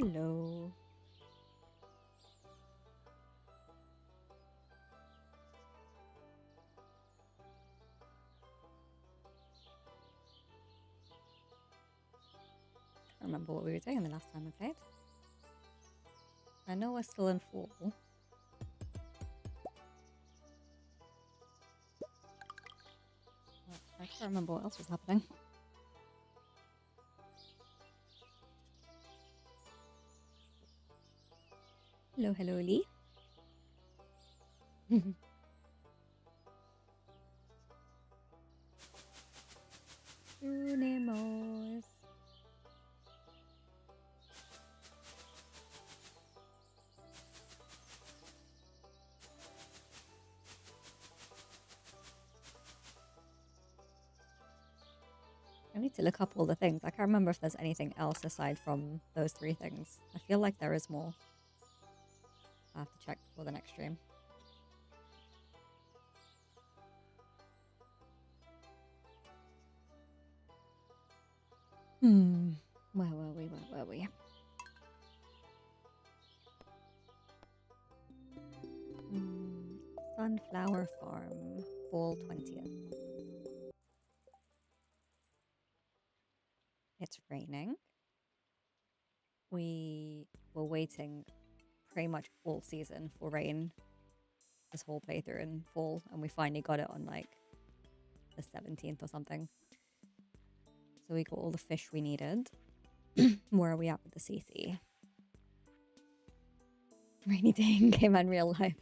Hello. I don't remember what we were doing the last time I played. I know we're still in fall. I can't remember what else was happening. Hello, hello, Lee. Unemos. I need to look up all the things. I can't remember if there's anything else aside from those 3 things. I feel like there is more. I have to check before the next stream. Where were we? Where were we? Sunflower Farm, fall 20th. It's raining. We were waiting pretty much all season for rain this whole playthrough in fall, and we finally got it on like the 17th or something. So we got all the fish we needed. Where are we at with the CC? Rainy day in game and real life.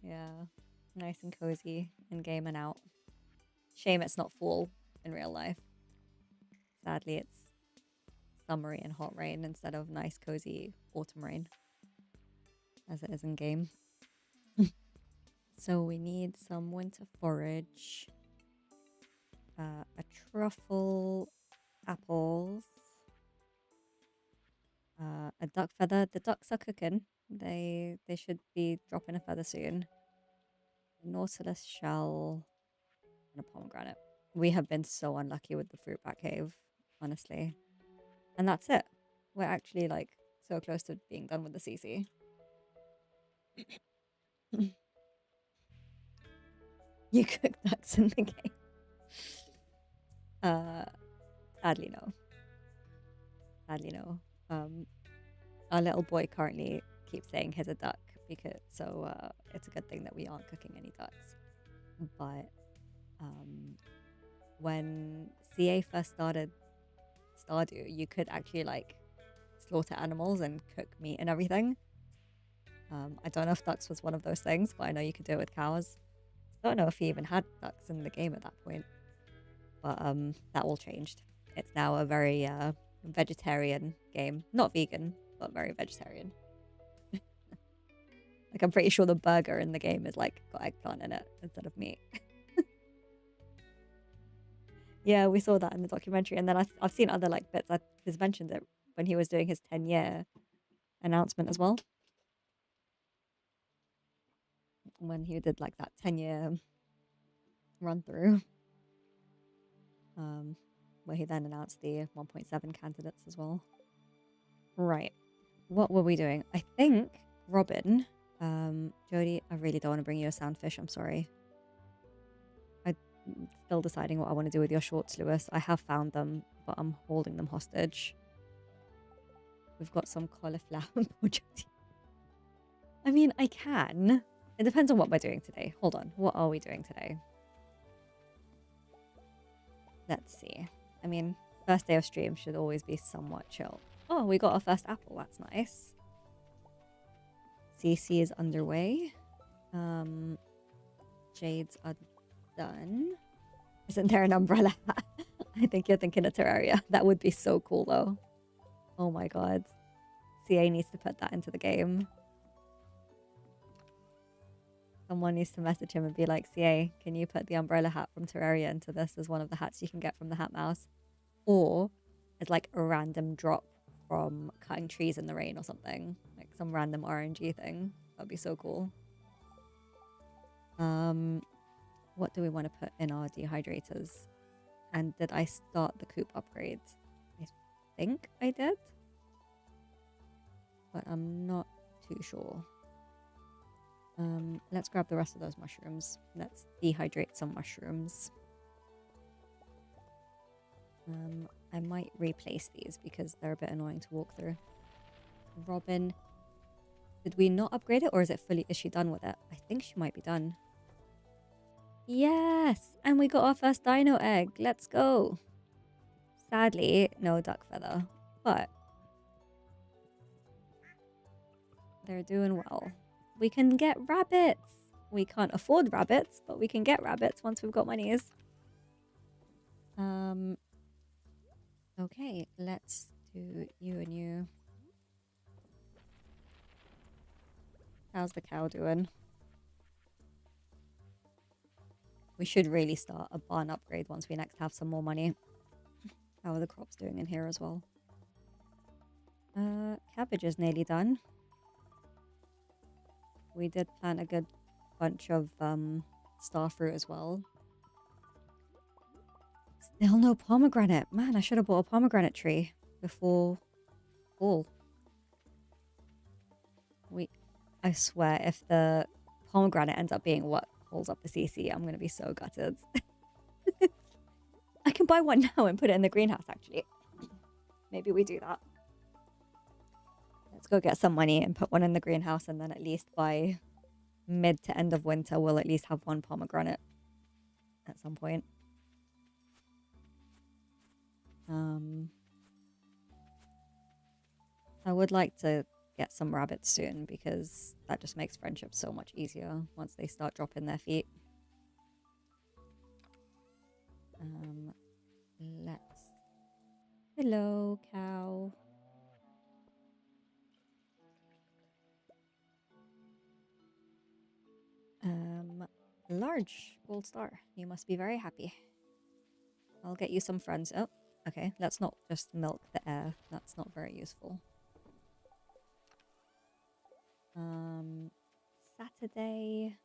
Yeah. Nice and cozy in game and out. Shame it's not fall in real life. Sadly, it's summery and hot rain instead of nice cozy autumn rain as it is in game. So we need some winter forage, a truffle, apples, a duck feather. The ducks are cooking. They should be dropping a feather soon. A nautilus shell and a pomegranate. We have been so unlucky with the fruit bat cave, honestly. And that's it. We're actually like so close to being done with the CC. You cook ducks in the game. Sadly no. Sadly no. Our little boy currently keeps saying he's a duck because it's a good thing that we aren't cooking any ducks. But when CA first started Stardew, you could actually like slaughter animals and cook meat and everything. I don't know if ducks was one of those things, but I know you could do it with cows. I don't know if he even had ducks in the game at that point, but that all changed. It's now a very vegetarian game, not vegan, but very vegetarian. Like I'm pretty sure the burger in the game is like got eggplant in it instead of meat. Yeah, we saw that in the documentary, and then I've seen other like bits. He's mentioned it when he was doing his 10-year announcement as well. When he did like that 10-year run through, where he then announced the 1.7 candidates as well. Right, what were we doing? I think Robin, Jody, I really don't want to bring you a sandfish. I'm sorry. I'm still deciding what I want to do with your shorts, Lewis. I have found them, but I'm holding them hostage. We've got some cauliflower. I mean, I can. It depends on what we're doing today. Hold on. What are we doing today? Let's see. I mean, first day of stream should always be somewhat chill. Oh, we got our first apple. That's nice. CC is underway. Jades are done. Isn't there an umbrella hat? I think you're thinking of Terraria. That would be so cool, though. Oh my god. CA needs to put that into the game. Someone needs to message him and be like, CA, can you put the umbrella hat from Terraria into this as one of the hats you can get from the Hat Mouse? Or as like a random drop from cutting trees in the rain or something. Like some random RNG thing. That'd be so cool. What do we want to put in our dehydrators? And did I start the coop upgrades? I think I did. But I'm not too sure. Let's grab the rest of those mushrooms. Let's dehydrate some mushrooms. I might replace these because they're a bit annoying to walk through. Robin, did we not upgrade it, or is she done with it? I think she might be done. Yes, and we got our first dino egg. Let's go. Sadly, no duck feather, but they're doing well. We can get rabbits. We can't afford rabbits, but we can get rabbits once we've got monies. Okay, let's do you and you. How's the cow doing? We should really start a barn upgrade once we next have some more money. How are the crops doing in here as well? Cabbage is nearly done. We did plant a good bunch of star fruit as well. Still no pomegranate. Man, I should have bought a pomegranate tree before fall. I swear, if the pomegranate ends up being what holds up the CC, I'm going to be so gutted. I can buy one now and put it in the greenhouse, actually. Maybe we do that. Let's go get some money and put one in the greenhouse, and then at least by mid to end of winter, we'll at least have one pomegranate at some point. I would like to get some rabbits soon because that just makes friendship so much easier once they start dropping their feet. Hello, cow. Large gold star. You must be very happy. I'll get you some friends. Oh, okay. Let's not just milk the air. That's not very useful. Saturday.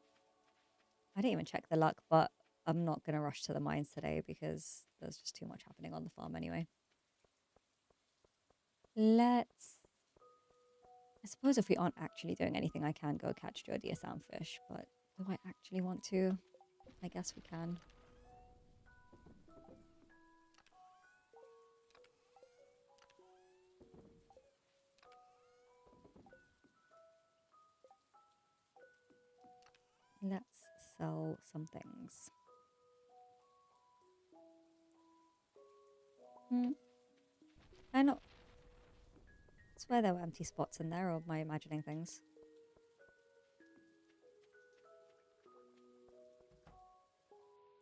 I didn't even check the luck, but I'm not going to rush to the mines today because there's just too much happening on the farm anyway. I suppose if we aren't actually doing anything, I can go catch Jodie a soundfish, but do I actually want to? I guess we can. Let's sell some things. I not swear there were empty spots in there, or am I imagining things?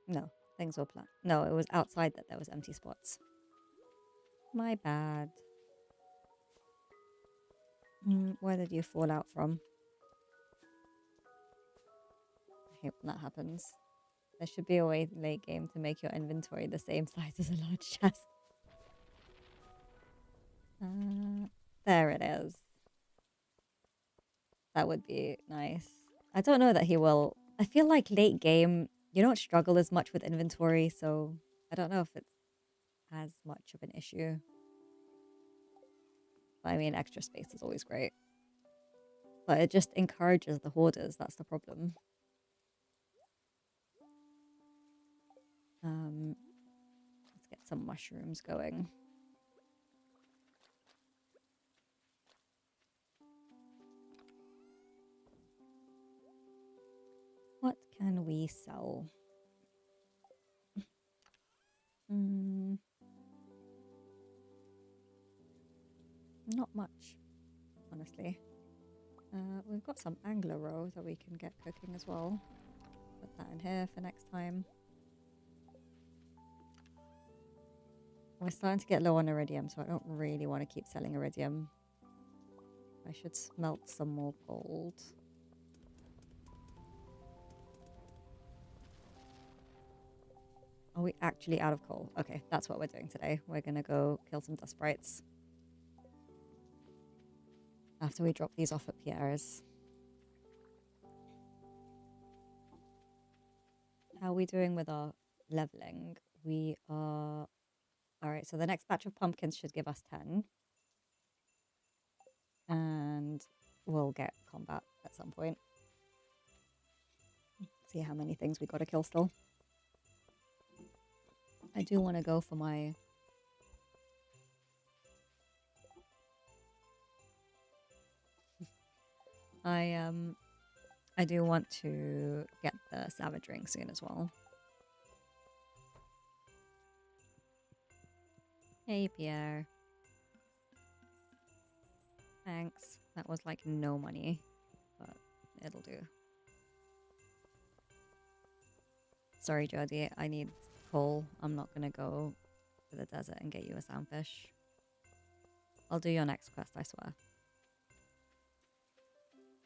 No, things were planned. No, it was outside that there was empty spots. My bad. Where did you fall out from? I hate when that happens. There should be a way late game to make your inventory the same size as a large chest. There it is. That would be nice. I don't know that he will. I feel like late game, you don't struggle as much with inventory, so I don't know if it's as much of an issue. I mean, extra space is always great. But it just encourages the hoarders, that's the problem. Let's get some mushrooms going. What can we sell? Not much, honestly. We've got some angler roe that we can get cooking as well. Put that in here for next time. We're starting to get low on iridium, so I don't really want to keep selling iridium. I should smelt some more gold. Are we actually out of coal? Okay, that's what we're doing today. We're gonna go kill some dust sprites after we drop these off at Pierre's. How are we doing with our leveling? We are... Alright, so the next batch of pumpkins should give us 10. And we'll get combat at some point. See how many things we gotta kill still. I do want to go for my... I do want to get the Savage Ring soon as well. Hey, Pierre. Thanks. That was like no money, but it'll do. Sorry, Jodie. I need coal. I'm not gonna go to the desert and get you a soundfish. I'll do your next quest, I swear.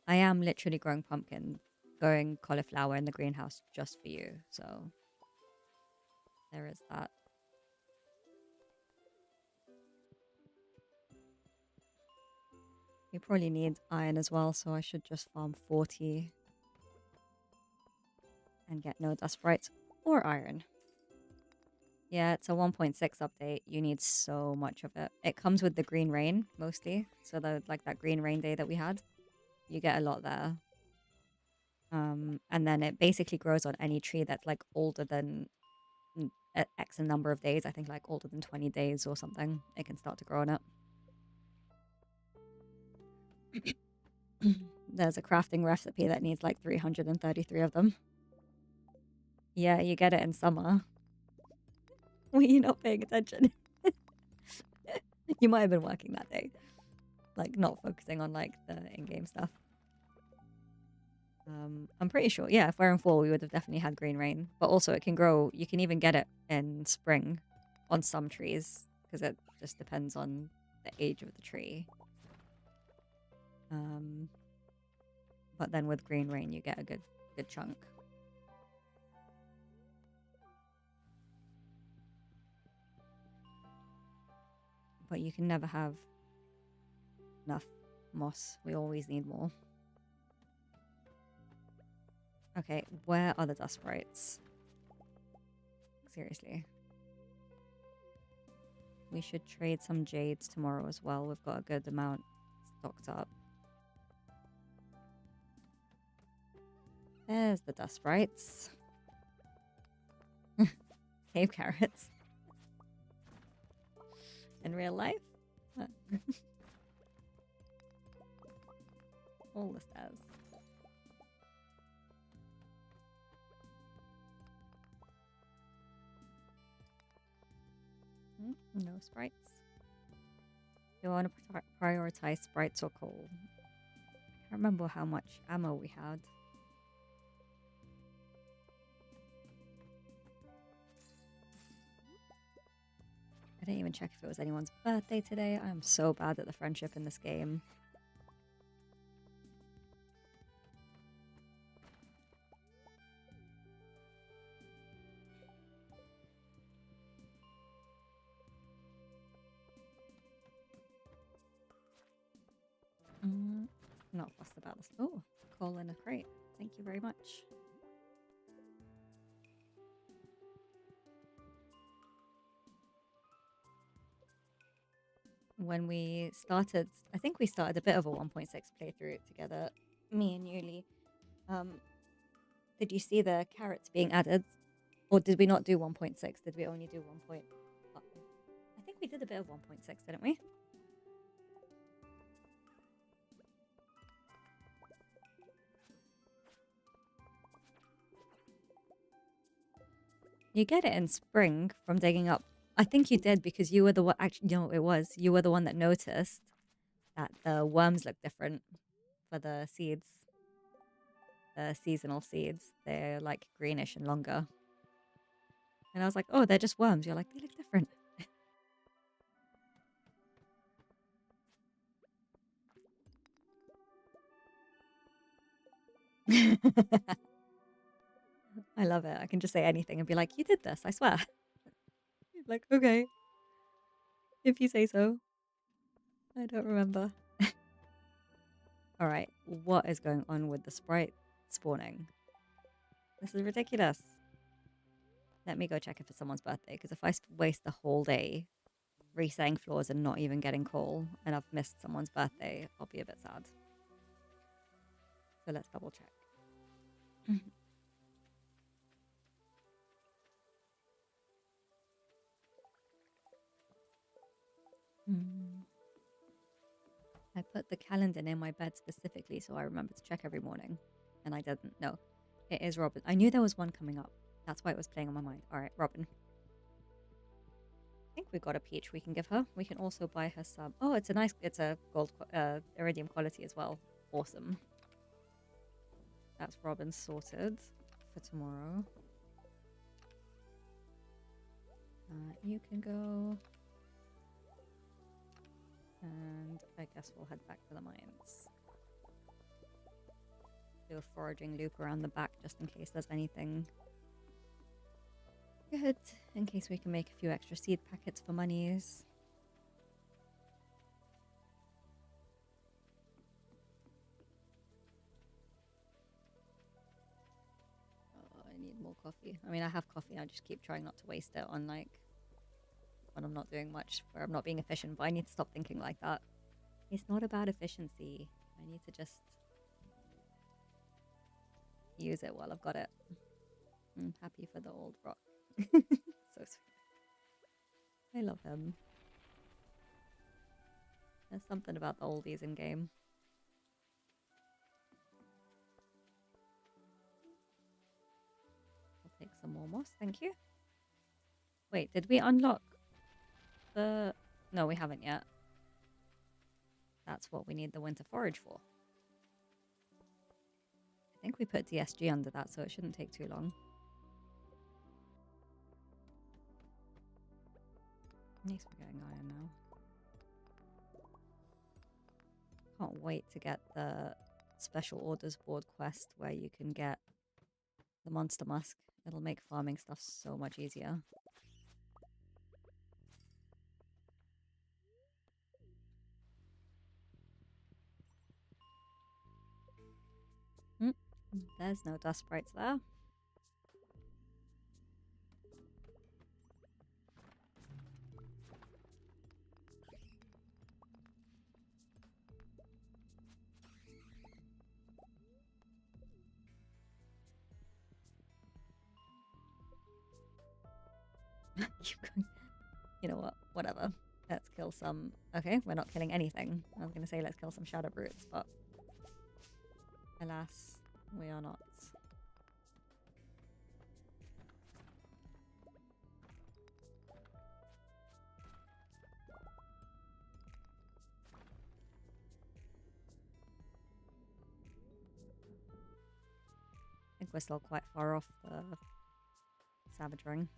I am literally growing pumpkin, growing cauliflower in the greenhouse just for you, so there is that. You probably need iron as well, so I should just farm 40 and get no dust sprites or iron. Yeah, it's a 1.6 update. You need so much of it. It comes with the green rain, mostly. So like that green rain day that we had, you get a lot there. And then it basically grows on any tree that's like older than X number of days. I think like older than 20 days or something. It can start to grow on it. There's a crafting recipe that needs like 333 of them. Yeah, you get it in summer. Were you not paying attention? You might have been working that day. Like, not focusing on, like, the in-game stuff. I'm pretty sure. Yeah, if we're in fall, we would have definitely had green rain. But also, it can grow... You can even get it in spring on some trees. Because it just depends on the age of the tree. But then with green rain, you get a good chunk. But you can never have enough moss. We always need more. Okay, where are the dust sprites? Seriously. We should trade some jades tomorrow as well. We've got a good amount stocked up. There's the dust sprites. Cave carrots. In real life? All the stairs. No sprites. Do I want to prioritize sprites or coal? I can't remember how much ammo we had. I didn't even check if it was anyone's birthday today. I'm so bad at the friendship in this game. Not fussed about this. Oh, coal in a crate. Thank you very much. When we started, I think we started a bit of a 1.6 playthrough together, me and Yuli. Did you see the carrots being added? Or did we not do 1.6? Did we only do 1. I think we did a bit of 1.6, didn't we? You get it in spring from digging up. I think you did because you were the one. Actually, no, it was. You were the one that noticed that the worms look different for the seeds. The seasonal seeds. They're like greenish and longer. And I was like, oh, they're just worms. You're like, they look different. I love it. I can just say anything and be like, you did this, I swear. Like, okay. If you say so. I don't remember. Alright, what is going on with the sprite spawning? This is ridiculous. Let me go check if it's someone's birthday, because if I waste the whole day resetting floors and not even getting coal, and I've missed someone's birthday, I'll be a bit sad. So let's double check. I put the calendar near my bed specifically so I remember to check every morning, and I didn't. No, it is Robin. I knew there was one coming up. That's why it was playing on my mind. All right, Robin. I think we got a peach we can give her. We can also buy her some. Oh, it's a gold, iridium quality as well. Awesome. That's Robin sorted for tomorrow. You can go. And I guess we'll head back to the mines. Do a foraging loop around the back just in case there's anything good. In case we can make a few extra seed packets for monies. Oh, I need more coffee. I mean, I have coffee. I just keep trying not to waste it on like when I'm not doing much, where I'm not being efficient, but I need to stop thinking like that. It's not about efficiency. I need to just use it while I've got it. I'm happy for the old rock. So sweet. I love him. There's something about the oldies in game. I'll take some more moss, thank you. Wait, did we unlock the... No, we haven't yet. That's what we need the winter forage for. I think we put DSG under that, so it shouldn't take too long. At least we're getting iron now. Can't wait to get the special orders board quest where you can get the monster musk. It'll make farming stuff so much easier. There's no dust sprites there. You know what? Whatever. Let's kill some... Okay, we're not killing anything. I was going to say let's kill some shadow brutes, but... Alas, we are not. I think we're still quite far off the Savage Ring.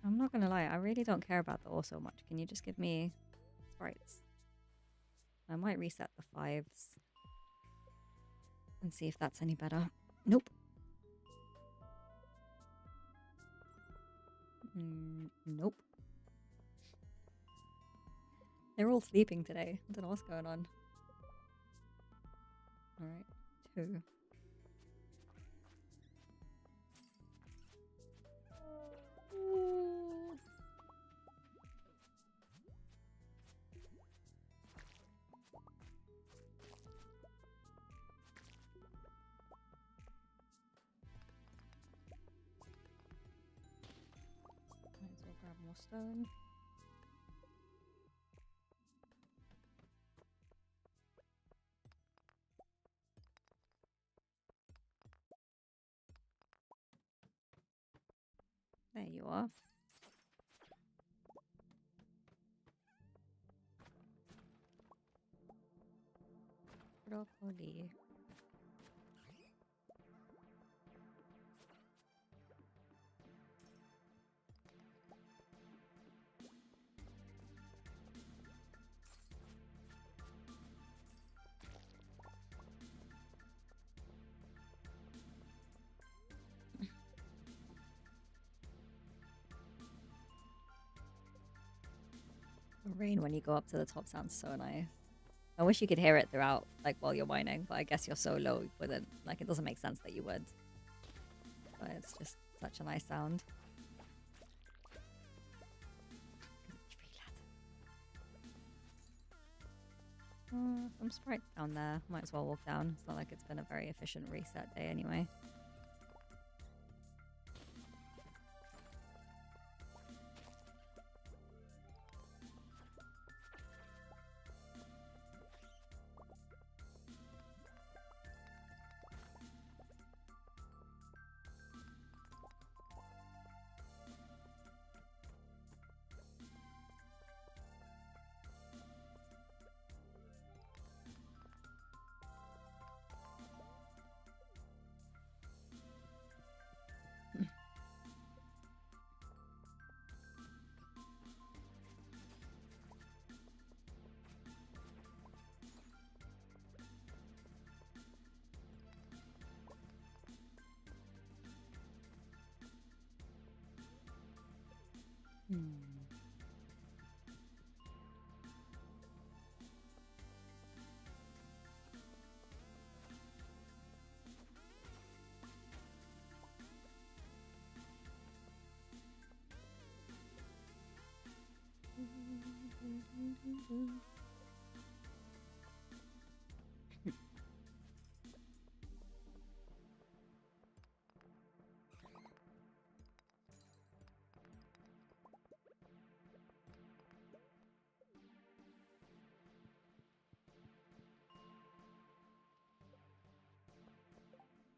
I'm not gonna lie, I really don't care about the ore so much. Can you just give me sprites? I might reset the 5s and see if that's any better. Nope. Nope. They're all sleeping today. I don't know what's going on. Alright, 2. Might as well grab more stone. There you are. Broccoli. Rain when you go up to the top sounds so nice. I wish you could hear it throughout, like while you're mining, but I guess you're so low you wouldn't. Like, it doesn't make sense that you would. But it's just such a nice sound. Some sprites down there. Might as well walk down. It's not like it's been a very efficient reset day anyway.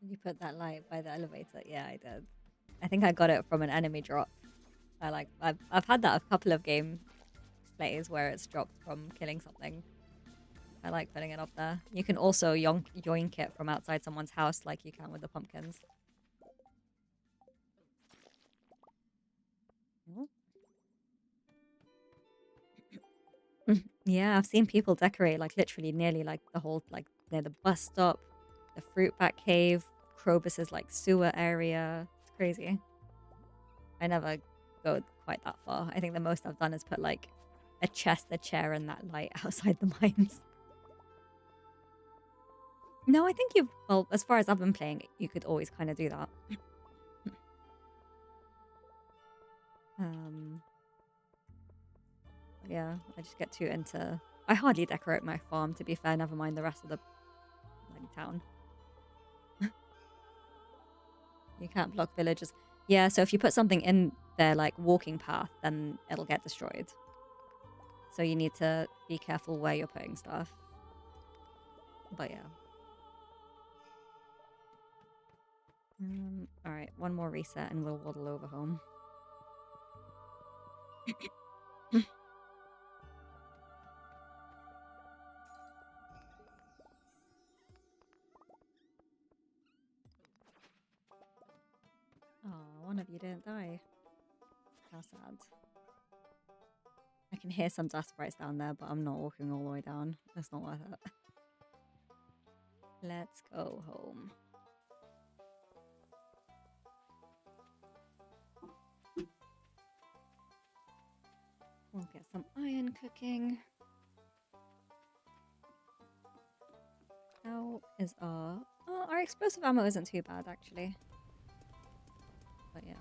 You put that light by the elevator? Yeah, I did. I think I got it from an enemy drop. I've had that a couple of game plays where it's dropped from killing something. I like putting it up there. You can also yoink it from outside someone's house like you can with the pumpkins. Yeah, I've seen people decorate like literally nearly like the whole like near the bus stop, the Fruitbat Cave, Krobus's like sewer area. It's crazy. I never go quite that far. I think the most I've done is put like a chest, a chair, and that light outside the mines. No, I think well, as far as I've been playing, you could always kind of do that. Yeah, I just get too into... I hardly decorate my farm, to be fair, never mind the rest of the town. You can't block villages. Yeah, so if you put something in their like walking path, then it'll get destroyed. So you need to be careful where you're putting stuff. But yeah. Alright, one more reset and we'll waddle over home. Oh, one of you didn't die. How sad. I can hear some dust sprites down there, but I'm not walking all the way down. That's not worth it. Let's go home. We'll get some iron cooking. How is our... Oh, our explosive ammo isn't too bad, actually. But yeah.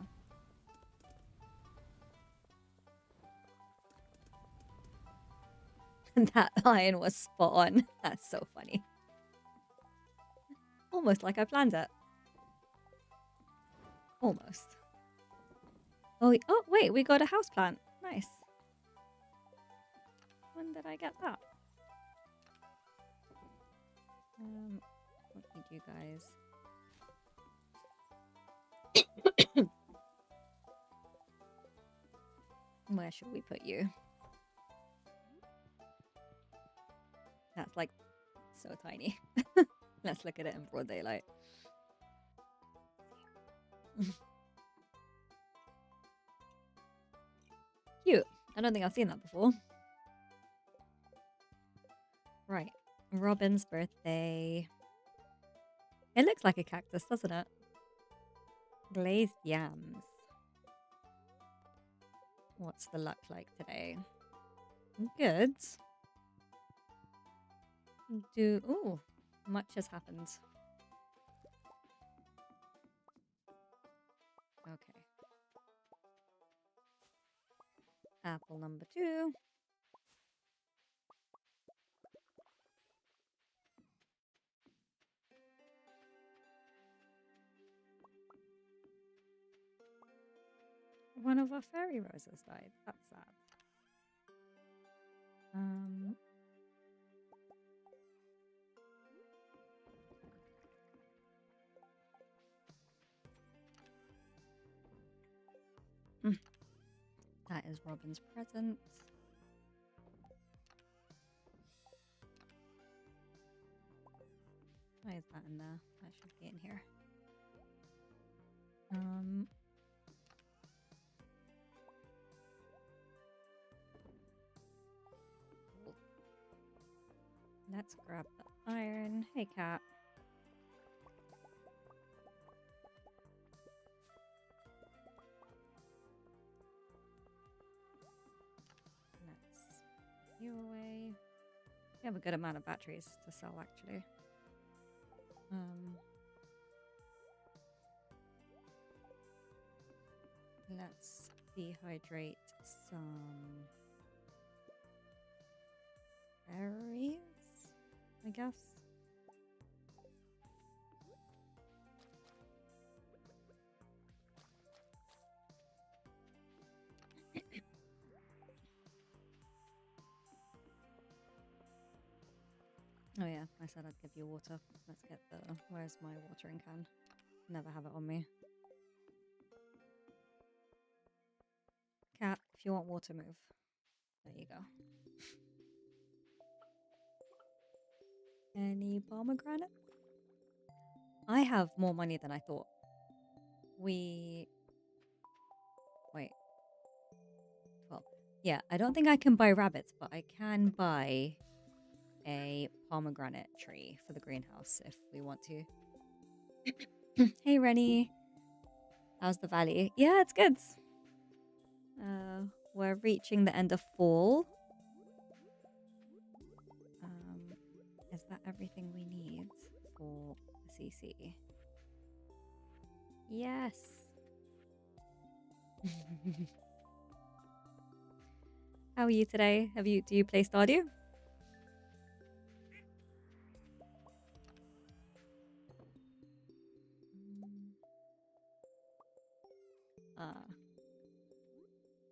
That iron was spot on. That's so funny. Almost like I planned it. Almost. Oh, wait, we got a houseplant. Nice. When did I get that? What need you guys? Where should we put you? That's like so tiny. Let's look at it in broad daylight. Cute. I don't think I've seen that before. Right. Robin's birthday. It looks like a cactus, doesn't it? Glazed yams. What's the luck like today? Good. Ooh, much has happened. Okay. Apple number 2. One of our fairy roses died. That's sad. That is Robin's present. Why is that in there? That should be in here. Let's grab the iron. Hey, cat. Let's put you away. We have a good amount of batteries to sell, actually. Let's dehydrate some berries, I guess. Oh yeah, I said I'd give you water. Let's get the... Where's my watering can? Never have it on me. Cat, if you want water, move. There you go. Any pomegranates? I have more money than I thought. Wait. 12. Yeah, I don't think I can buy rabbits, but I can buy a pomegranate tree for the greenhouse if we want to. Hey, Rennie. How's the valley? Yeah, it's good. We're reaching the end of fall. Is that everything we need for CC? Yes. How are you today? Do you play Stardew?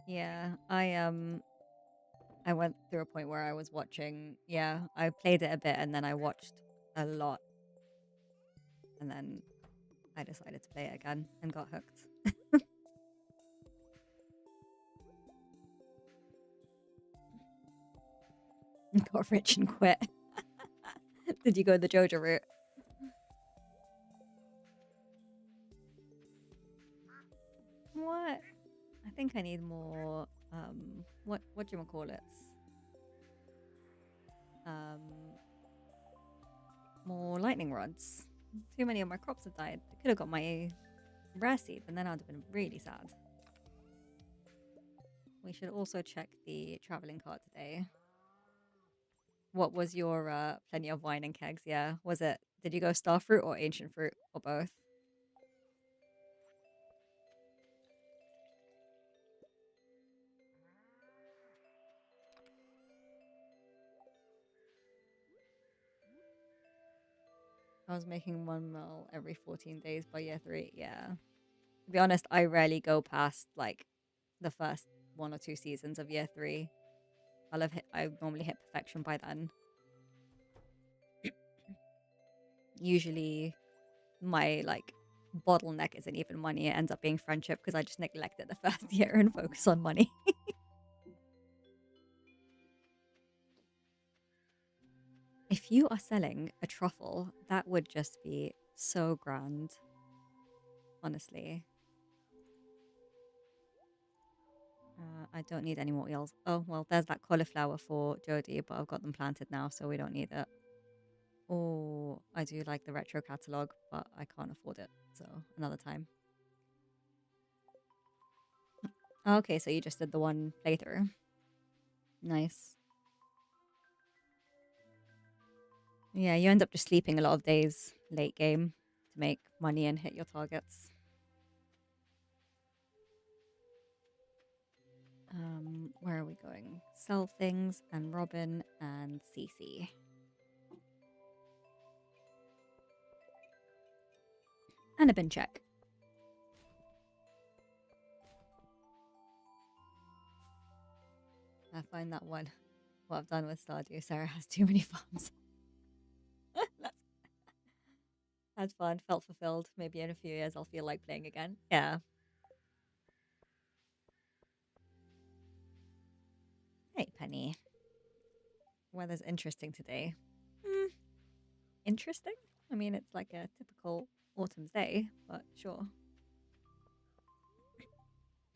Yeah, I went through a point where I was watching. Yeah, I played it a bit and then I watched a lot. And then I decided to play it again and got hooked. Got rich and quit. Did you go the Jojo route? What? I think I need more, what do you call it? More lightning rods. Too many of my crops have died. I could have got my rare seed, and then I'd have been really sad. We should also check the traveling cart today. What was your plenty of wine and kegs? Yeah, was it? Did you go star fruit or ancient fruit or both? I was making 1 mil every 14 days by year 3. Yeah. To be honest, I rarely go past like the first 1 or 2 seasons of year 3. I normally hit perfection by then. Usually my like bottleneck isn't even money, it ends up being friendship because I just neglect it the first year and focus on money. If you are selling a truffle, that would just be so grand. Honestly. I don't need any more eels. Oh, well, there's that cauliflower for Jodie, but I've got them planted now, so we don't need it. Oh, I do like the retro catalogue, but I can't afford it, so another time. Okay, so you just did the one playthrough. Nice. Yeah, you end up just sleeping a lot of days late game to make money and hit your targets. Where are we going? Sell things and Robin and Cece. And a bin check. I find that one. What I've done with Stardew, Sarah has too many farms. Had fun, felt fulfilled. Maybe in a few years I'll feel like playing again. Yeah. Hey, Penny. Weather's interesting today. Hmm, interesting? I mean, it's like a typical autumn's day, but sure.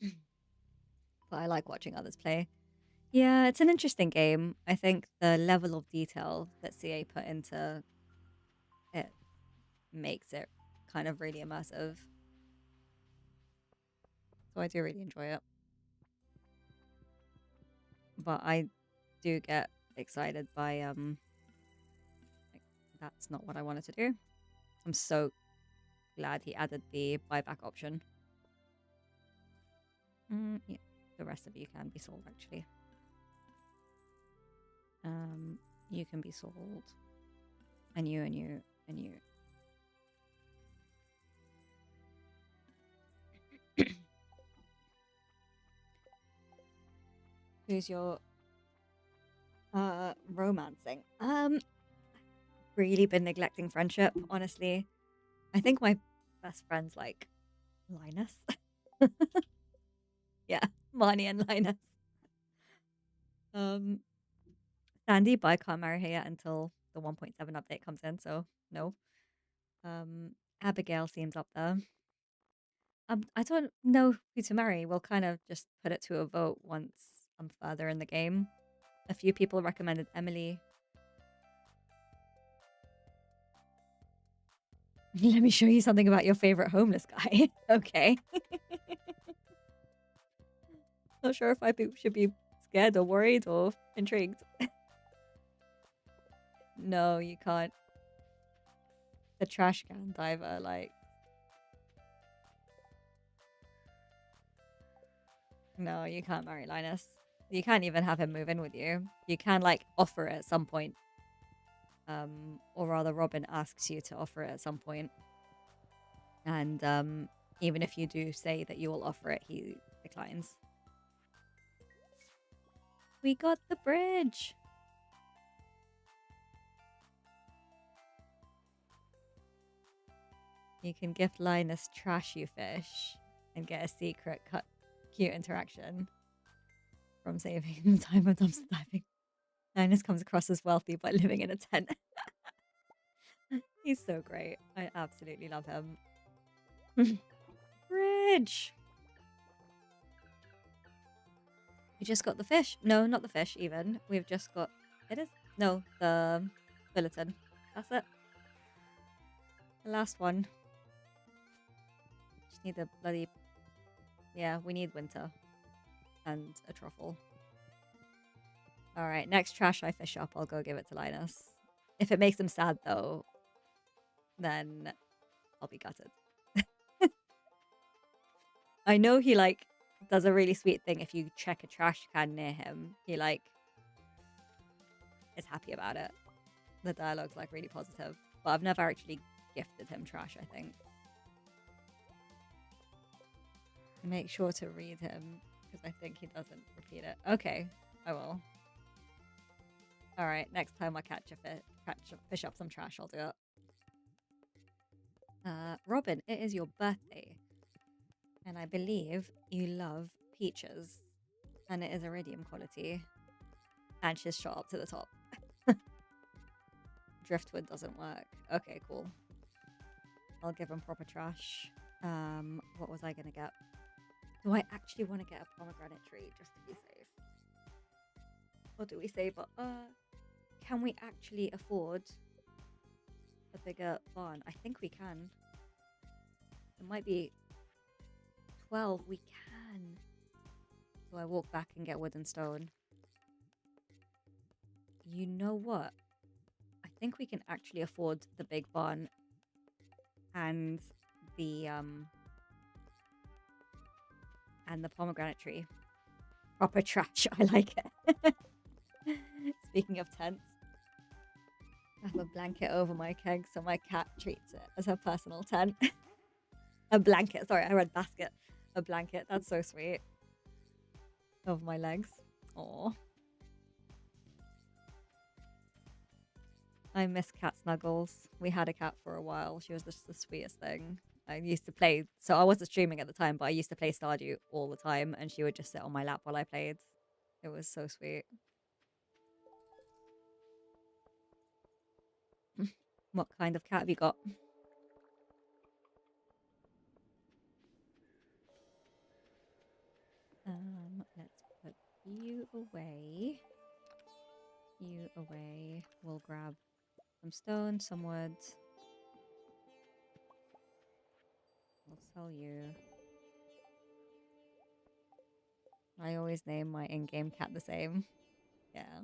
But I like watching others play. Yeah, it's an interesting game. I think the level of detail that CA put into it makes it kind of really immersive. So I do really enjoy it. But I do get excited by like, that's not what I wanted to do. I'm so glad he added the buyback option. Yeah, the rest of you can be sold actually. You can be sold. And you and you and you. Who's your romancing? Really been neglecting friendship, honestly. I think my best friend's like Linus. Yeah, Marnie and Linus. Um Sandy, but I can't marry her yet until the 1.7 update comes in, so no. Abigail seems up there. I don't know who to marry. We'll kind of just put it to a vote once I'm further in the game. A few people recommended Emily. Let me show you something about your favorite homeless guy. Okay. Not sure if I should be scared or worried or intrigued. No, you can't. The trash can diver, like. No, you can't marry Linus. You can't even have him move in with you. You can, like, offer it at some point. Or rather, Robin asks you to offer it at some point. And even if you do say that you will offer it, he declines. We got the bridge! You can gift Linus Trash You Fish and get a secret cute interaction from saving the time of dumpster diving. Linus comes across as wealthy by living in a tent. He's so great. I absolutely love him. Bridge! We just got the fish. No, not the fish even. We've just got... It is? No, the bulletin. That's it. The last one. Just need the bloody... Yeah, we need winter. And a truffle. Alright, next trash I fish up, I'll go give it to Linus. If it makes him sad, though, then I'll be gutted. I know he, like, does a really sweet thing if you check a trash can near him. He, like, is happy about it. The dialogue's, like, really positive. But I've never actually gifted him trash, I think. Make sure to read him, because I think he doesn't repeat it. Okay, I will. Alright, next time I fish up some trash, I'll do it. Robin, it is your birthday. And I believe you love peaches. And it is iridium quality. And she's shot up to the top. Driftwood doesn't work. Okay, cool. I'll give him proper trash. What was I gonna get? Do I actually want to get a pomegranate tree just to be safe? Or do we save up? Can we actually afford a bigger barn? I think we can. It might be 12. We can. So I walk back and get wood and stone. You know what? I think we can actually afford the big barn and the pomegranate tree. Proper trash. I like it. Speaking of tents, I have a blanket over my keg so my cat treats it as her personal tent. A blanket. Sorry, I read basket. A blanket. That's so sweet. Over my legs. Aww. I miss cat Snuggles. We had a cat for a while. She was just the sweetest thing. I used to play, so I wasn't streaming at the time, but I used to play Stardew all the time, and she would just sit on my lap while I played. It was so sweet. What kind of cat have you got? Let's put you away. You away. We'll grab some stone, some wood. I'll sell you. I always name my in-game cat the same. Yeah.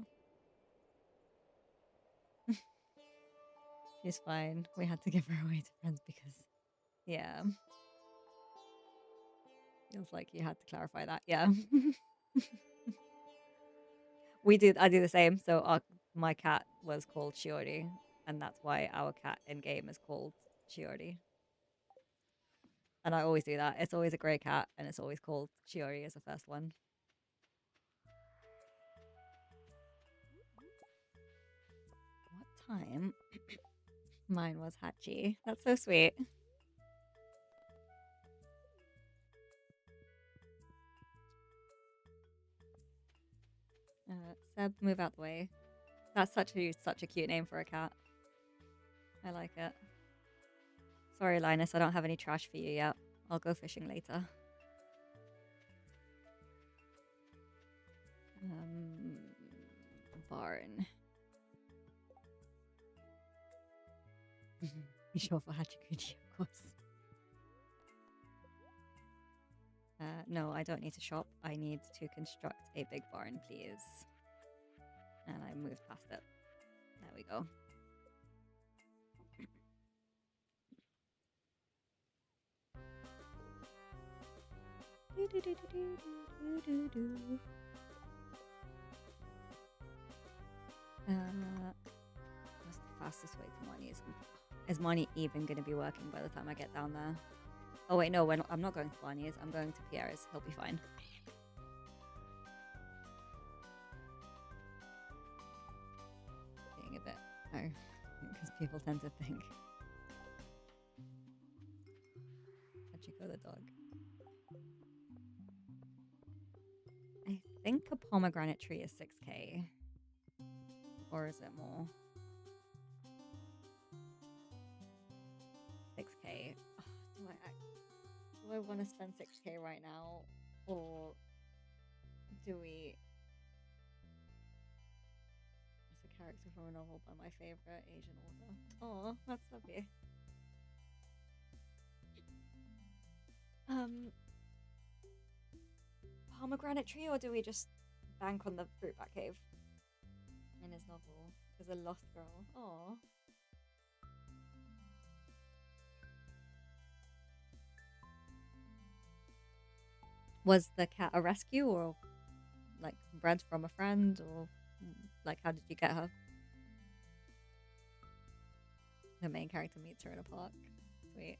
She's fine. We had to give her away to friends because, yeah. Feels like you had to clarify that. Yeah. I do the same. So my cat was called Shiori, and that's why our cat in-game is called Shiori. And I always do that. It's always a grey cat, and it's always called Shiori as the first one. What time? Mine was Hachi. That's so sweet. Seb, move out the way. That's such a cute name for a cat. I like it. Sorry, Linus, I don't have any trash for you yet. I'll go fishing later. Barn. You sure for Hachikuchi, of course. No, I don't need to shop. I need to construct a big barn, please. And I moved past it. There we go. What's the fastest way to Marnie? Is Marnie even going to be working by the time I get down there? Oh wait, no, I'm not going to Barney's. I'm going to Pierre's. He'll be fine. Being a bit... Oh, because people tend to think. Hachiko the dog. I think a pomegranate tree is 6k. Or is it more? 6k. Do I want to spend 6k right now? Or do we... It's a character from a novel by my favorite Asian author. Oh, that's lovely. Pomegranate tree, or do we just bank on the fruit bat cave in his novel? There's a lost girl. Oh. Was the cat a rescue, or like bred from a friend, or like how did you get her? The main character meets her in a park. Sweet.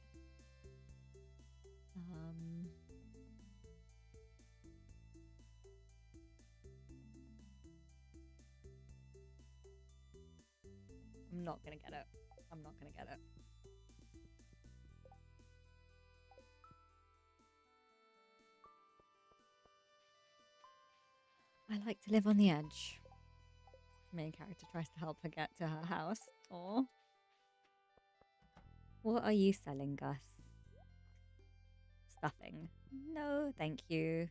I'm not gonna get it. I'm not gonna get it. I like to live on the edge. Main character tries to help her get to her house. Aww. What are you selling, Gus? Stuffing. No, thank you.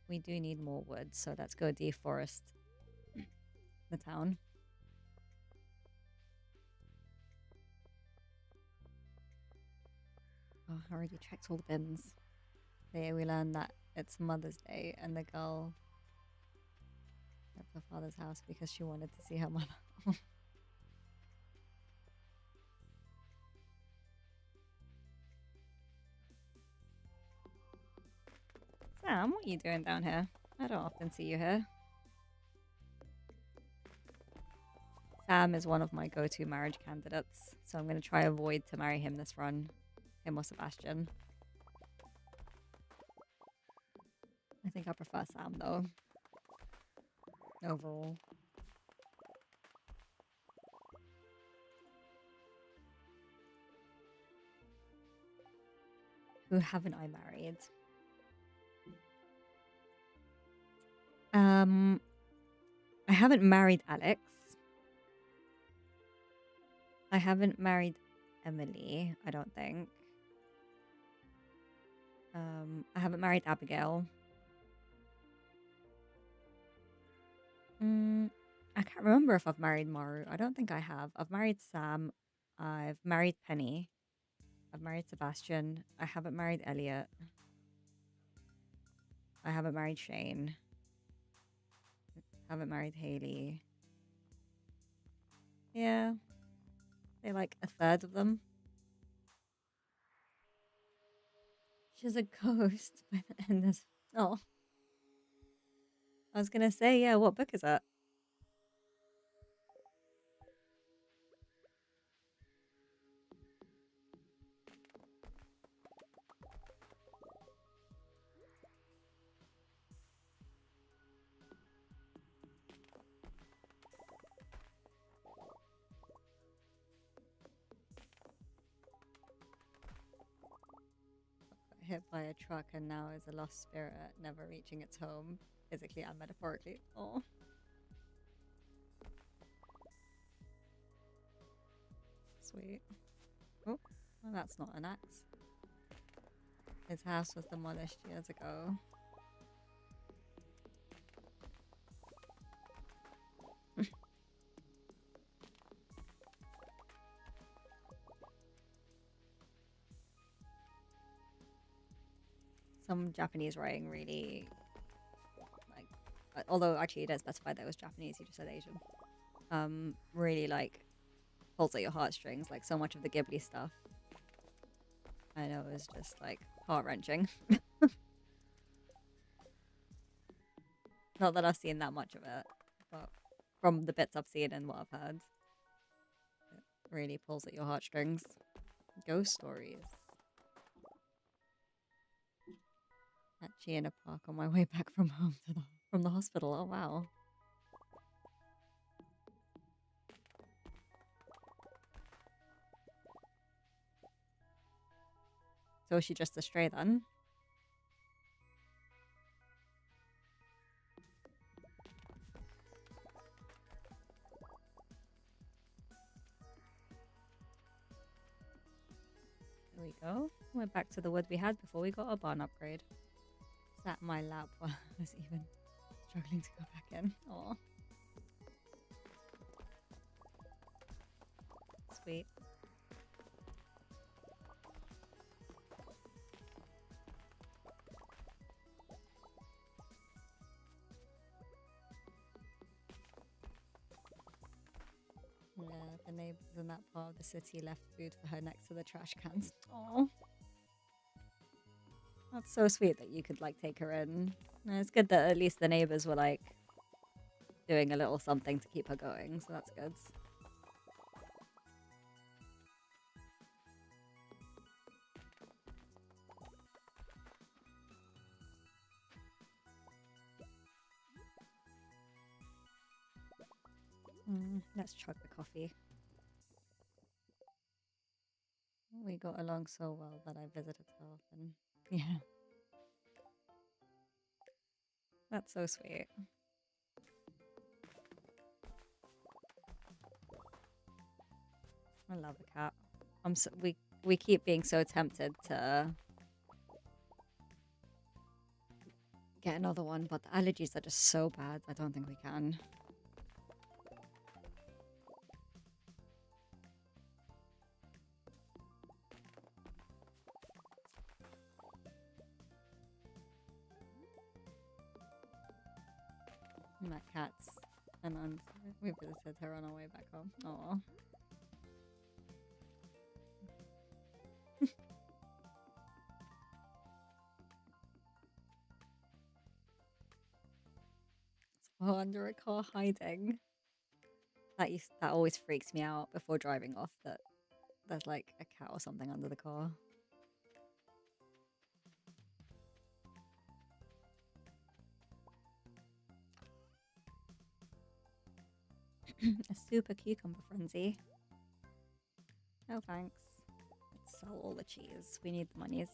We do need more wood, so let's go deforest the town. Oh, I already checked all the bins. There we learned that it's Mother's Day and the girl left her father's house because she wanted to see her mother. Sam, what are you doing down here? I don't often see you here. Sam is one of my go-to marriage candidates, so I'm going to try avoid to marry him this run. Him or Sebastian. I think I prefer Sam, though. Overall. Who haven't I married? I haven't married Alex. I haven't married Emily, I don't think. I haven't married Abigail. I can't remember if I've married Maru. I don't think I have. I've married Sam. I've married Penny. I've married Sebastian. I haven't married Elliot. I haven't married Shane. Haven't married Haley. Yeah. They like a third of them. She's a ghost by the end of... Oh. I was gonna say, yeah, what book is that? Hit by a truck and now is a lost spirit, never reaching its home, physically and metaphorically. Oh. Sweet. Oh, well, that's not an axe. His house was demolished years ago. Some Japanese writing really, like, although actually you don't specify that it was Japanese, you just said Asian. Really like pulls at your heartstrings. Like so much of the Ghibli stuff, I know, is just like heart wrenching. Not that I've seen that much of it, but from the bits I've seen and what I've heard, it really pulls at your heartstrings. Ghost stories. Actually, in a park on my way back from home from the hospital. Oh wow. So is she just a stray then? There we go. We're back to the wood we had before we got a barn upgrade. Sat in my lap while I was even struggling to go back in. Aw. Sweet. Yeah, the neighbors in that part of the city left food for her next to the trash cans. Aw. That's so sweet that you could like take her in. And it's good that at least the neighbors were like doing a little something to keep her going, so that's good. Let's chug the coffee. We got along so well that I visited her often. Yeah. That's so sweet. I love a cat. We keep being so tempted to get another one, but the allergies are just so bad. I don't think we can. My cats, and we visited her on our way back home. Oh. or under a car hiding. That always freaks me out before driving off, that there's like a cat or something under the car. A super cucumber frenzy. No thanks. Let's sell all the cheese. We need the monies.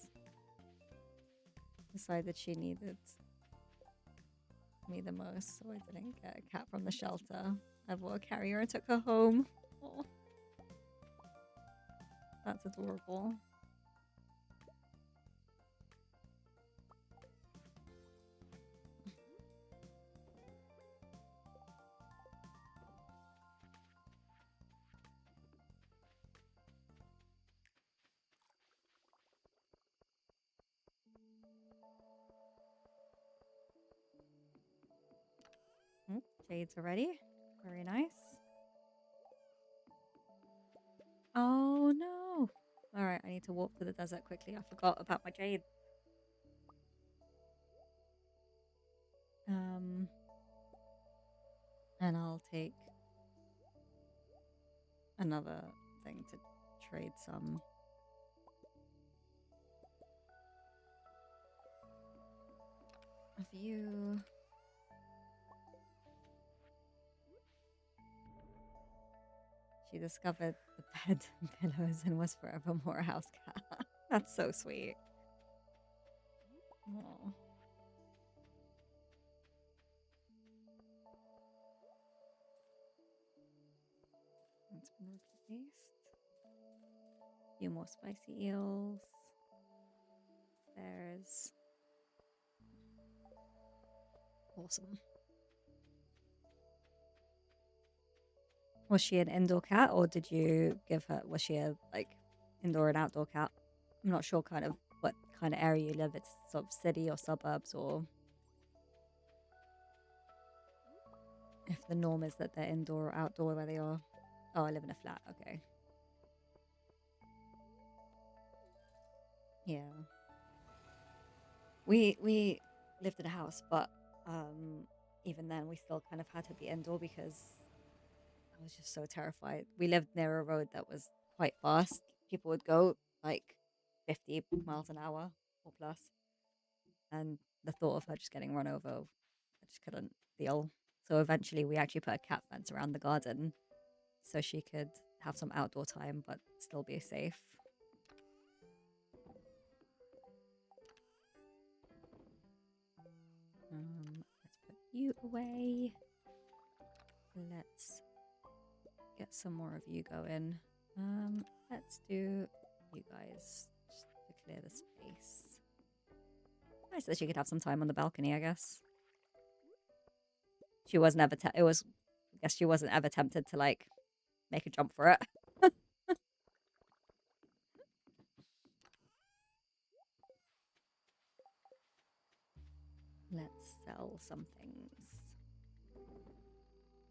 Decided she needed me the most, so I didn't get a cat from the shelter. I bought a carrier and took her home. Oh, that's adorable. Jades are ready. Very nice. Oh no. Alright, I need to walk to the desert quickly. I forgot about my jade. And I'll take another thing to trade some. Of you. She discovered the bed and pillows and was forevermore a house cat. That's so sweet. Aww. That's been replaced. A few more spicy eels. There's awesome. Was she an indoor cat, or did you give her? Was she a like indoor and outdoor cat? I'm not sure kind of what kind of area you live. It's sort of city or suburbs, or if the norm is that they're indoor or outdoor where they are. Oh, I live in a flat. Okay. Yeah. We lived in a house, but even then we still kind of had to be indoor because I was just so terrified. We lived near a road that was quite fast. People would go like 50 miles an hour or plus. And the thought of her just getting run over, I just couldn't deal. So eventually we actually put a cat fence around the garden so she could have some outdoor time but still be safe. Let's put you away. Let's get some more of you going. Let's do you guys just to clear the space. Nice that she could have some time on the balcony, I guess. She was never. I guess she wasn't ever tempted to like make a jump for it. Let's sell some things.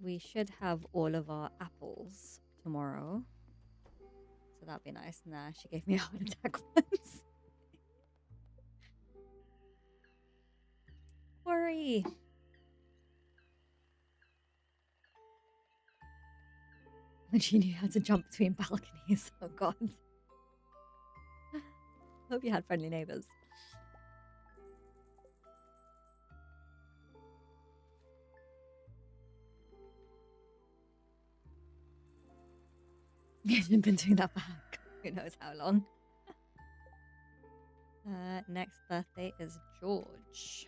We should have all of our apples tomorrow. So that'd be nice. Nah, she gave me a heart attack once. Worry. When she knew how to jump between balconies. Oh god. Hope you had friendly neighbors. You've been doing that for who knows how long. Next birthday is George.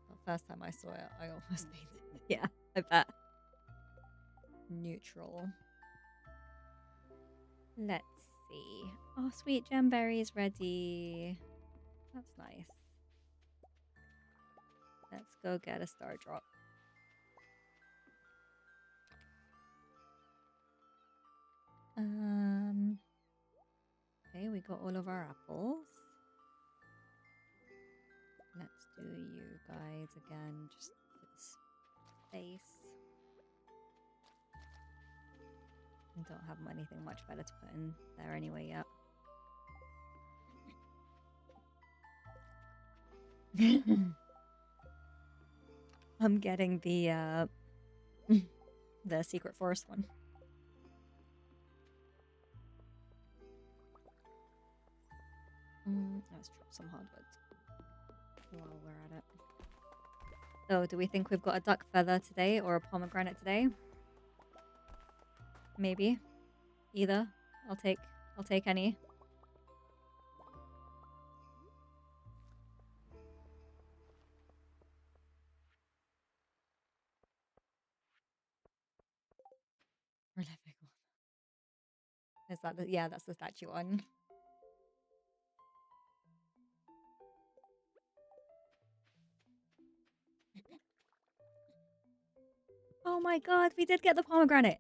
The first time I saw it, I almost fainted. Yeah, I bet. Neutral. Let's see. Oh, sweet gemberry is ready. That's nice. Let's go get a star drop. Okay, we got all of our apples. Let's do you guys again, just for the space. I don't have anything much better to put in there anyway yet. I'm getting the the secret forest one. Let's drop some hardwood while we're at it. So, do we think we've got a duck feather today or a pomegranate today? Maybe. Either. I'll take any. Prolific one. Is that the, yeah, that's the statue one. Oh my god, we did get the pomegranate.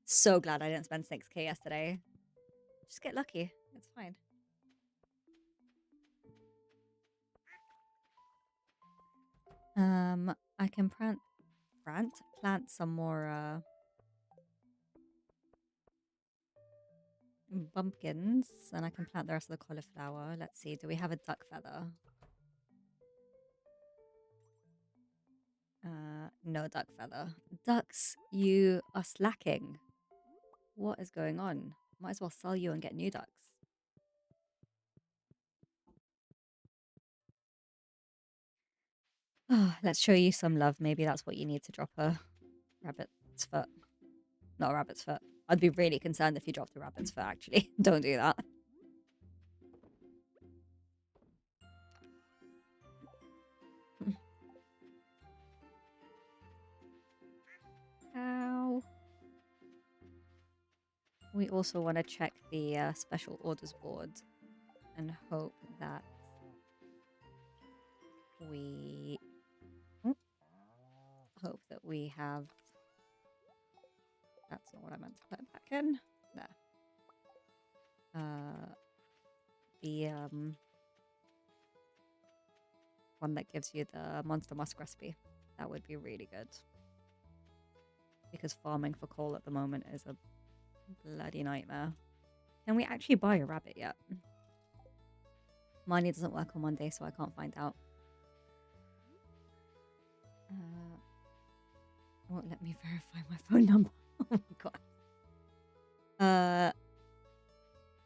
So glad I didn't spend 6k yesterday. Just get lucky. It's fine. I can plant some more bumpkins, and I can plant the rest of the cauliflower. Let's see, do we have a duck feather? No duck feather. Ducks, you are slacking. What is going on? Might as well sell you and get new ducks. Oh, let's show you some love. Maybe that's what you need to drop a rabbit's foot. Not a rabbit's foot. I'd be really concerned if you dropped a rabbit's foot, actually. Don't do that. Ow. We also want to check the special orders board and hope that we have. That's not what I meant to put back in. There. The one that gives you the Monster Musk recipe. That would be really good. Because farming for coal at the moment is a bloody nightmare. Can we actually buy a rabbit yet? Money doesn't work on Monday, so I can't find out. Won't let me verify my phone number. Oh my god.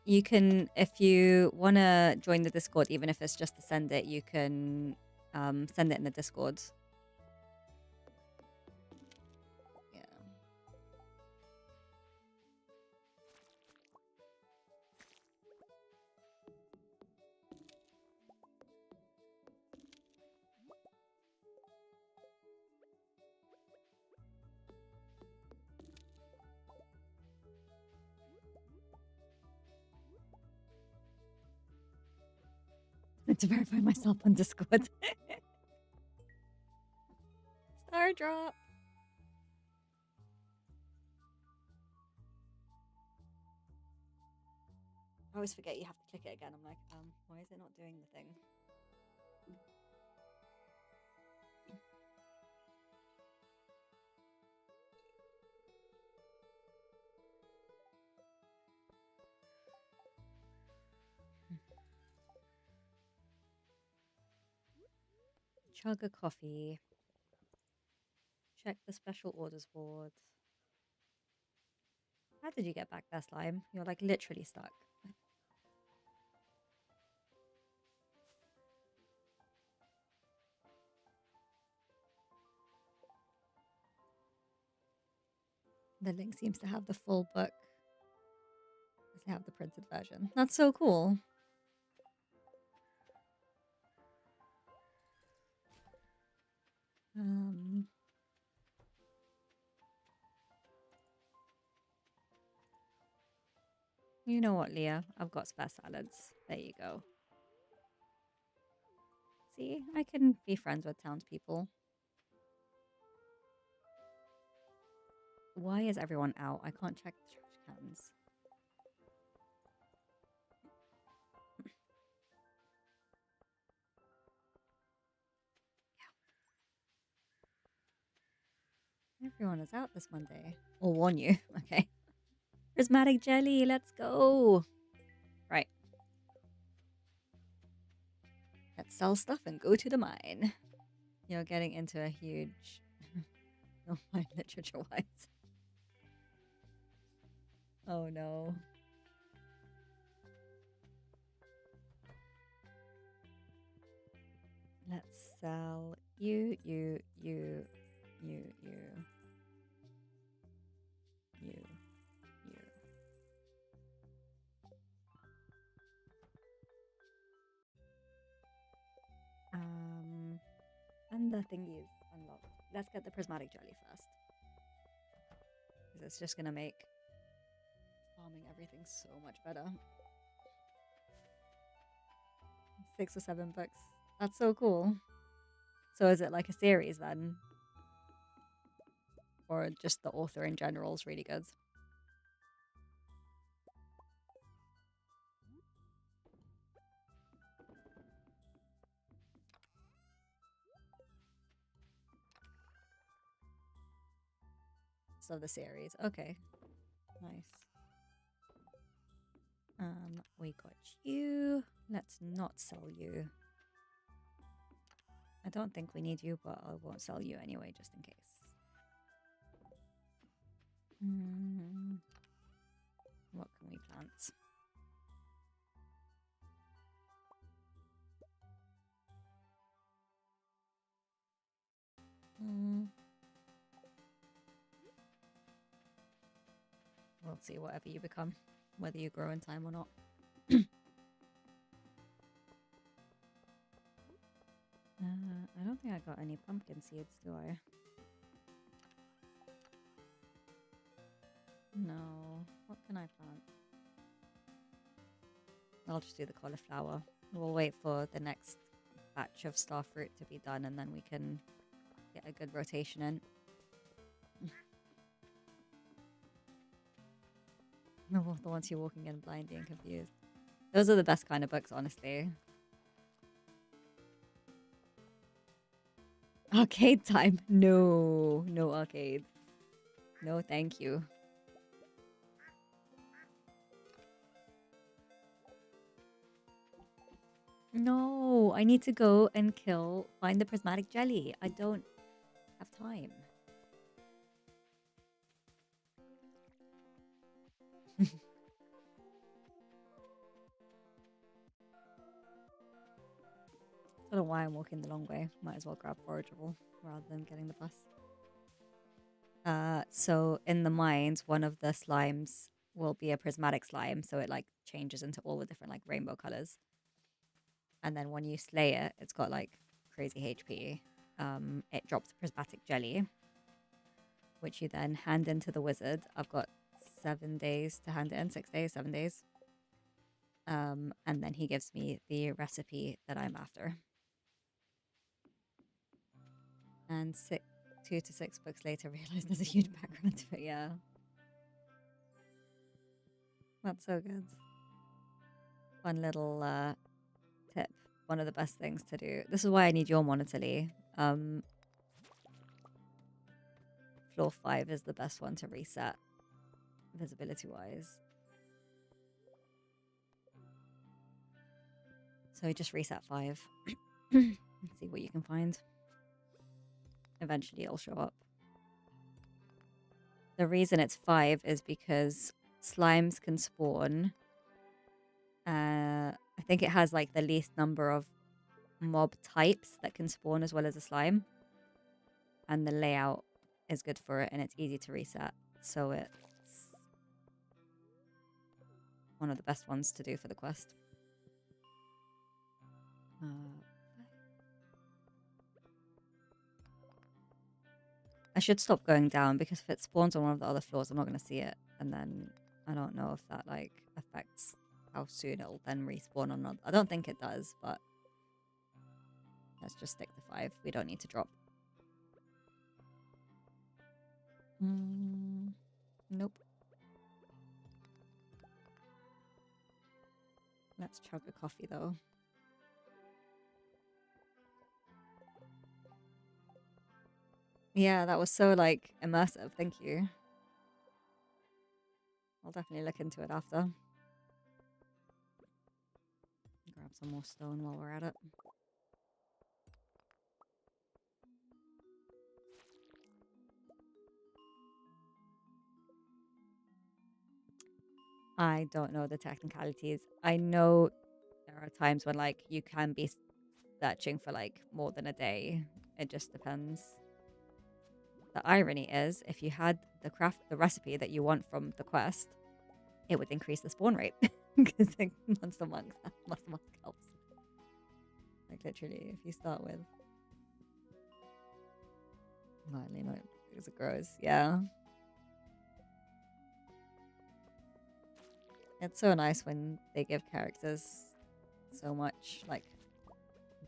You can, if you want to join the Discord, even if it's just to send it, you can send it in the Discord. Yeah. To verify myself on Discord. Star drop. I always forget you have to click it again. I'm like, why is it not doing the thing? Chug a coffee. Check the special orders board. How did you get back there, Slime? You're like literally stuck. The link seems to have the full book. Does it have the printed version? That's so cool. You know what, Leah? I've got spare salads. There you go. See, I can be friends with townspeople. Why is everyone out? I can't check the trash cans. Everyone is out this Monday. I'll warn you. Okay. Prismatic jelly, let's go. Right. Let's sell stuff and go to the mine. You're getting into a huge online literature wise. Oh no. Let's sell you, you, you, you, you, you, you. And the thingy is unlocked. Let's get the prismatic jelly first. Because it's just gonna make farming everything so much better. 6 or 7 books. That's so cool. So is it like a series then? Or just the author in general is really good? So the series. Okay. Nice. We got you. Let's not sell you. I don't think we need you, but I won't sell you anyway, just in case. What can we plant? We'll see whatever you become, whether you grow in time or not. I don't think I got any pumpkin seeds, do I? No. What can I plant? I'll just do the cauliflower. We'll wait for the next batch of starfruit to be done and then we can get a good rotation in. No, the ones you're walking in blindly and confused. Those are the best kind of books, honestly. Arcade time. No. No arcade. No, thank you. No, I need to go and find the prismatic jelly. I don't have time. I don't know why I'm walking the long way. Might as well grab forageable rather than getting the bus. So in the mines, one of the slimes will be a prismatic slime, so it like changes into all the different like rainbow colors. And then when you slay it, it's got like crazy HP. It drops prismatic jelly, which you then hand into the wizard. I've got 7 days to hand it in, 6 days, 7 days. And then he gives me the recipe that I'm after. And 2 to 6 books later, realize there's a huge background to it. Yeah, that's so good. Fun little tip. One of the best things to do. This is why I need your monitor, Lee. Floor 5 is the best one to reset, visibility-wise. So just reset 5. And see what you can find. Eventually it'll show up. The reason it's 5 is because slimes can spawn. I think it has like the least number of mob types that can spawn as well as a slime. And the layout is good for it and it's easy to reset. So it's one of the best ones to do for the quest. I should stop going down because if it spawns on one of the other floors, I'm not going to see it. And then I don't know if that like affects how soon it'll then respawn or not. I don't think it does, but let's just stick to 5. We don't need to drop. Nope. Let's chug a coffee though. Yeah, that was so like immersive. Thank you. I'll definitely look into it after. Grab some more stone while we're at it. I don't know the technicalities. I know there are times when like you can be searching for like more than a day. It just depends. The irony is, if you had the recipe that you want from the quest, it would increase the spawn rate because like, monster monks helps. Like literally, if you start with lightly, not because it grows, yeah. It's so nice when they give characters so much like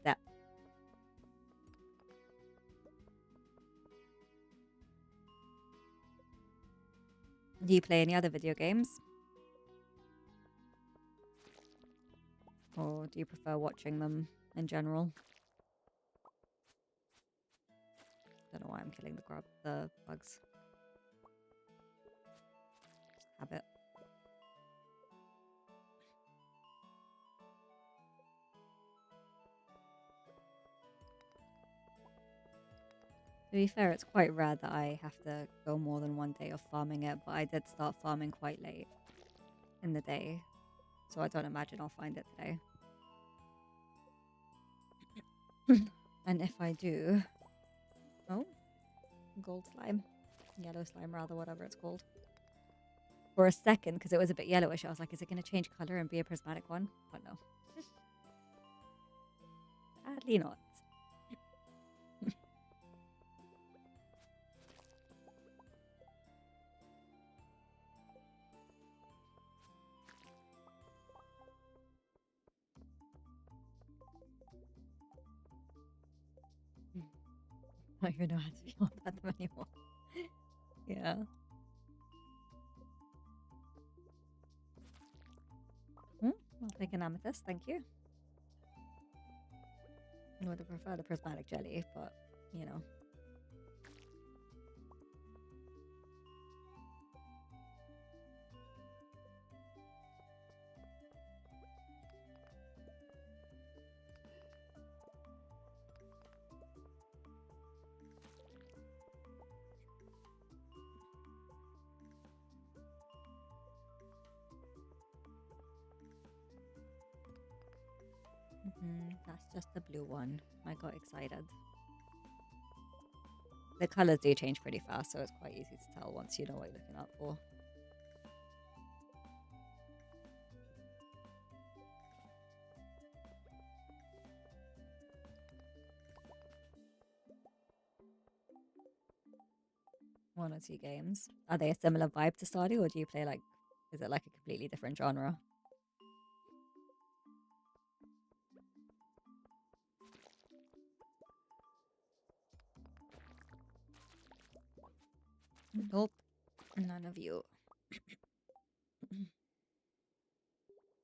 depth. Do you play any other video games? Or do you prefer watching them in general? Don't know why I'm killing the bugs. Habit. To be fair, it's quite rare that I have to go more than one day of farming it, but I did start farming quite late in the day, so I don't imagine I'll find it today. And if I do... Oh, gold slime. Yellow slime, rather, whatever it's called. For a second, because it was a bit yellowish, I was like, is it going to change color and be a prismatic one? But no. Sadly not. I don't even know how to feel about them anymore. Yeah. I'll take an amethyst, thank you. I would have preferred a prismatic jelly, but, you know. That's just the blue one. I got excited. The colors do change pretty fast, so it's quite easy to tell once you know what you're looking out for. One or two games. Are they a similar vibe to Stardew, or do you play like, is it like a completely different genre? Nope, none of you.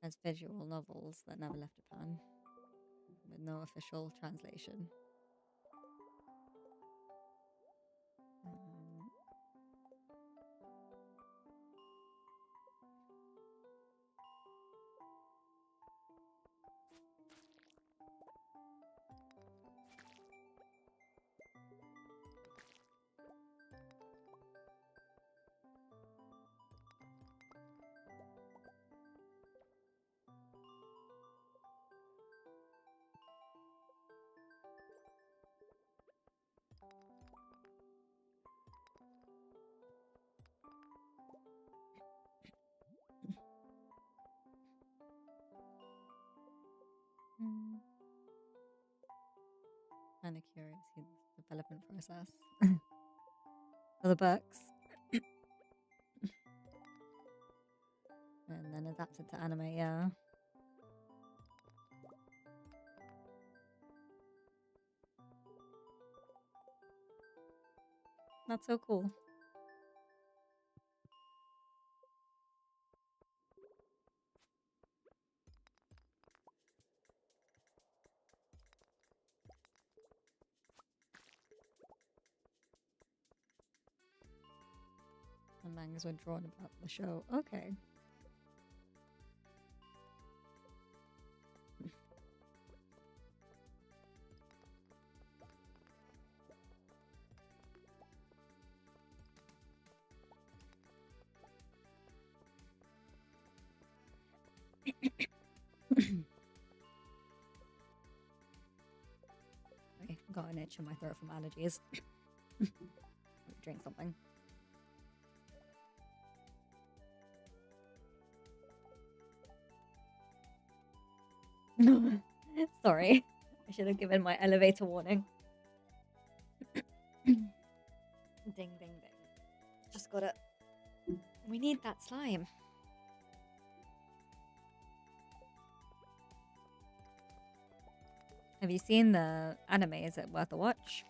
As visual novels that never left Japan, with no official translation. Kind of curious in the development process for the books. And then adapted to anime, yeah. That's so cool. And mangas were drawn about the show. Okay. itch in my throat from allergies. Drink something. Sorry. I should have given my elevator warning. Ding, ding, ding. Just gotta... We need that slime. Have you seen the anime? Is it worth a watch?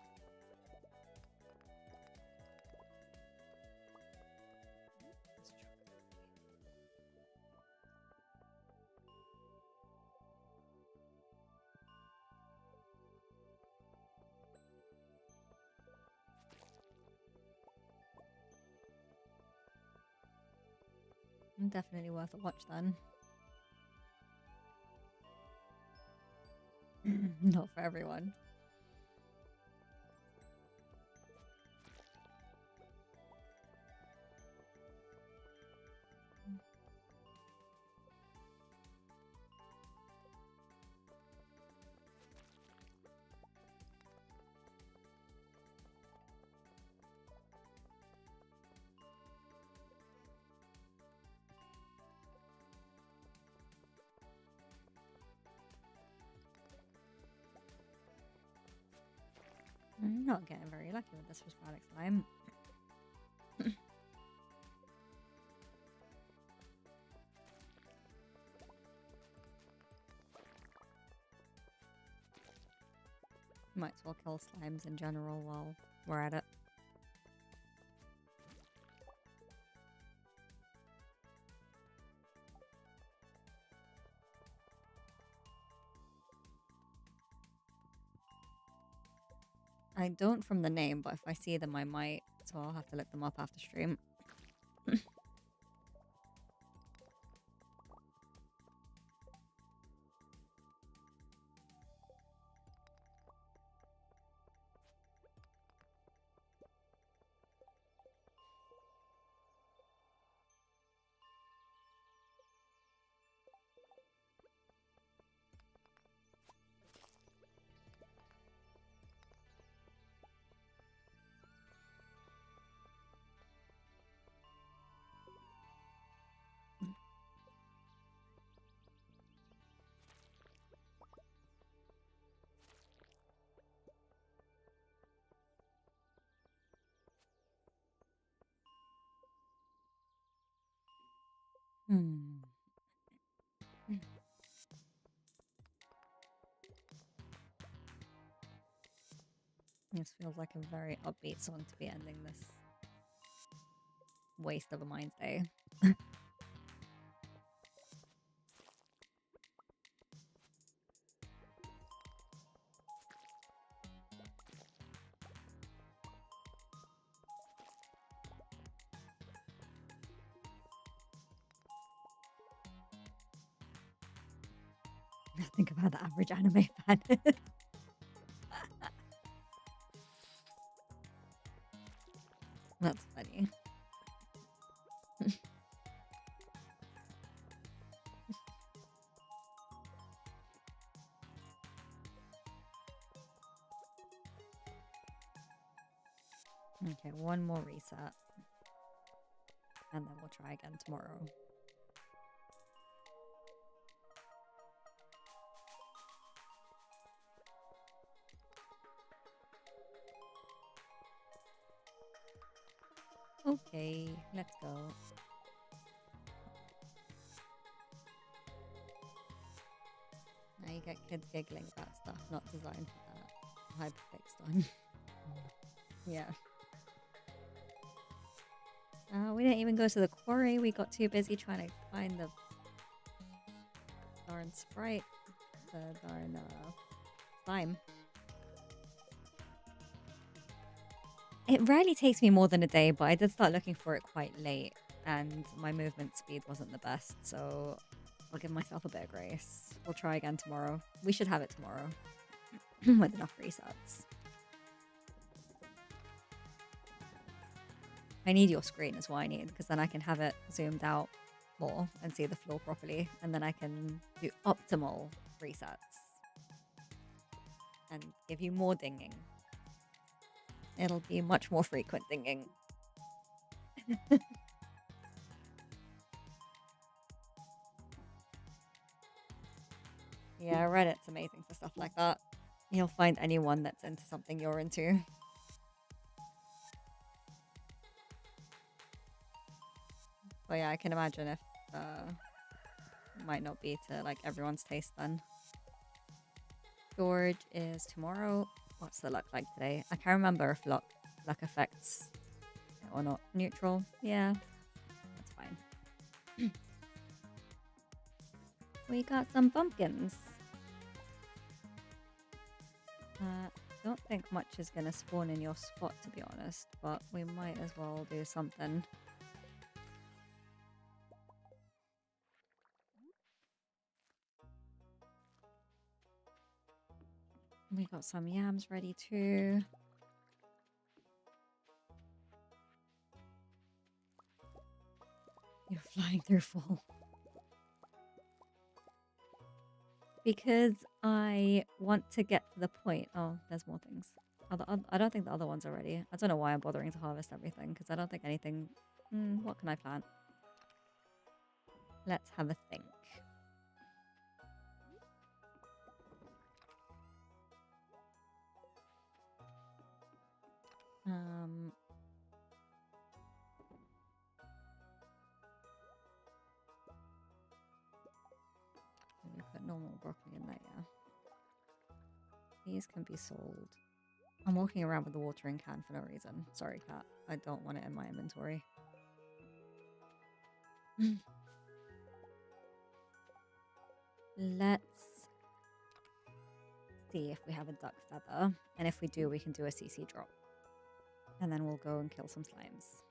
Definitely worth a watch then. Not for everyone. I'm not getting very lucky with this Prismatic slime. Might as well kill slimes in general while we're at it. I don't from the name, but if I see them, I might. So I'll have to look them up after stream. This feels like a very upbeat song to be ending this waste of a mind's day. Think about the average anime fan. That's funny. Okay, one more reset. And then we'll try again tomorrow. Okay, let's go. Now you get kids giggling about stuff not designed for that. Hyperfixed on. Yeah. We didn't even go to the quarry. We got too busy trying to find the darn sprite. The darn slime. It rarely takes me more than a day, but I did start looking for it quite late, and my movement speed wasn't the best, so I'll give myself a bit of grace. We'll try again tomorrow. We should have it tomorrow with enough resets. I need your screen is what I need, because then I can have it zoomed out more and see the floor properly, and then I can do optimal resets and give you more dinging. It'll be much more frequent dinging. Yeah, Reddit's amazing for stuff like that. You'll find anyone that's into something you're into. But yeah, I can imagine if it might not be to like everyone's taste then. George is tomorrow. What's the luck like today? I can't remember if luck affects it or not. Neutral. Yeah, that's fine. We got some pumpkins. Don't think much is gonna spawn in your spot, to be honest, but we might as well do something. We got some yams ready too. You're flying through fall. Because I want to get to the point. Oh, there's more things. I don't think the other ones are ready. I don't know why I'm bothering to harvest everything, because I don't think anything... what can I plant? Let's have a think. We put normal broccoli in there, yeah. These can be sold. I'm walking around with the watering can for no reason. Sorry, cat. I don't want it in my inventory. Let's see if we have a duck feather. And if we do, we can do a CC drop. And then we'll go and kill some slimes.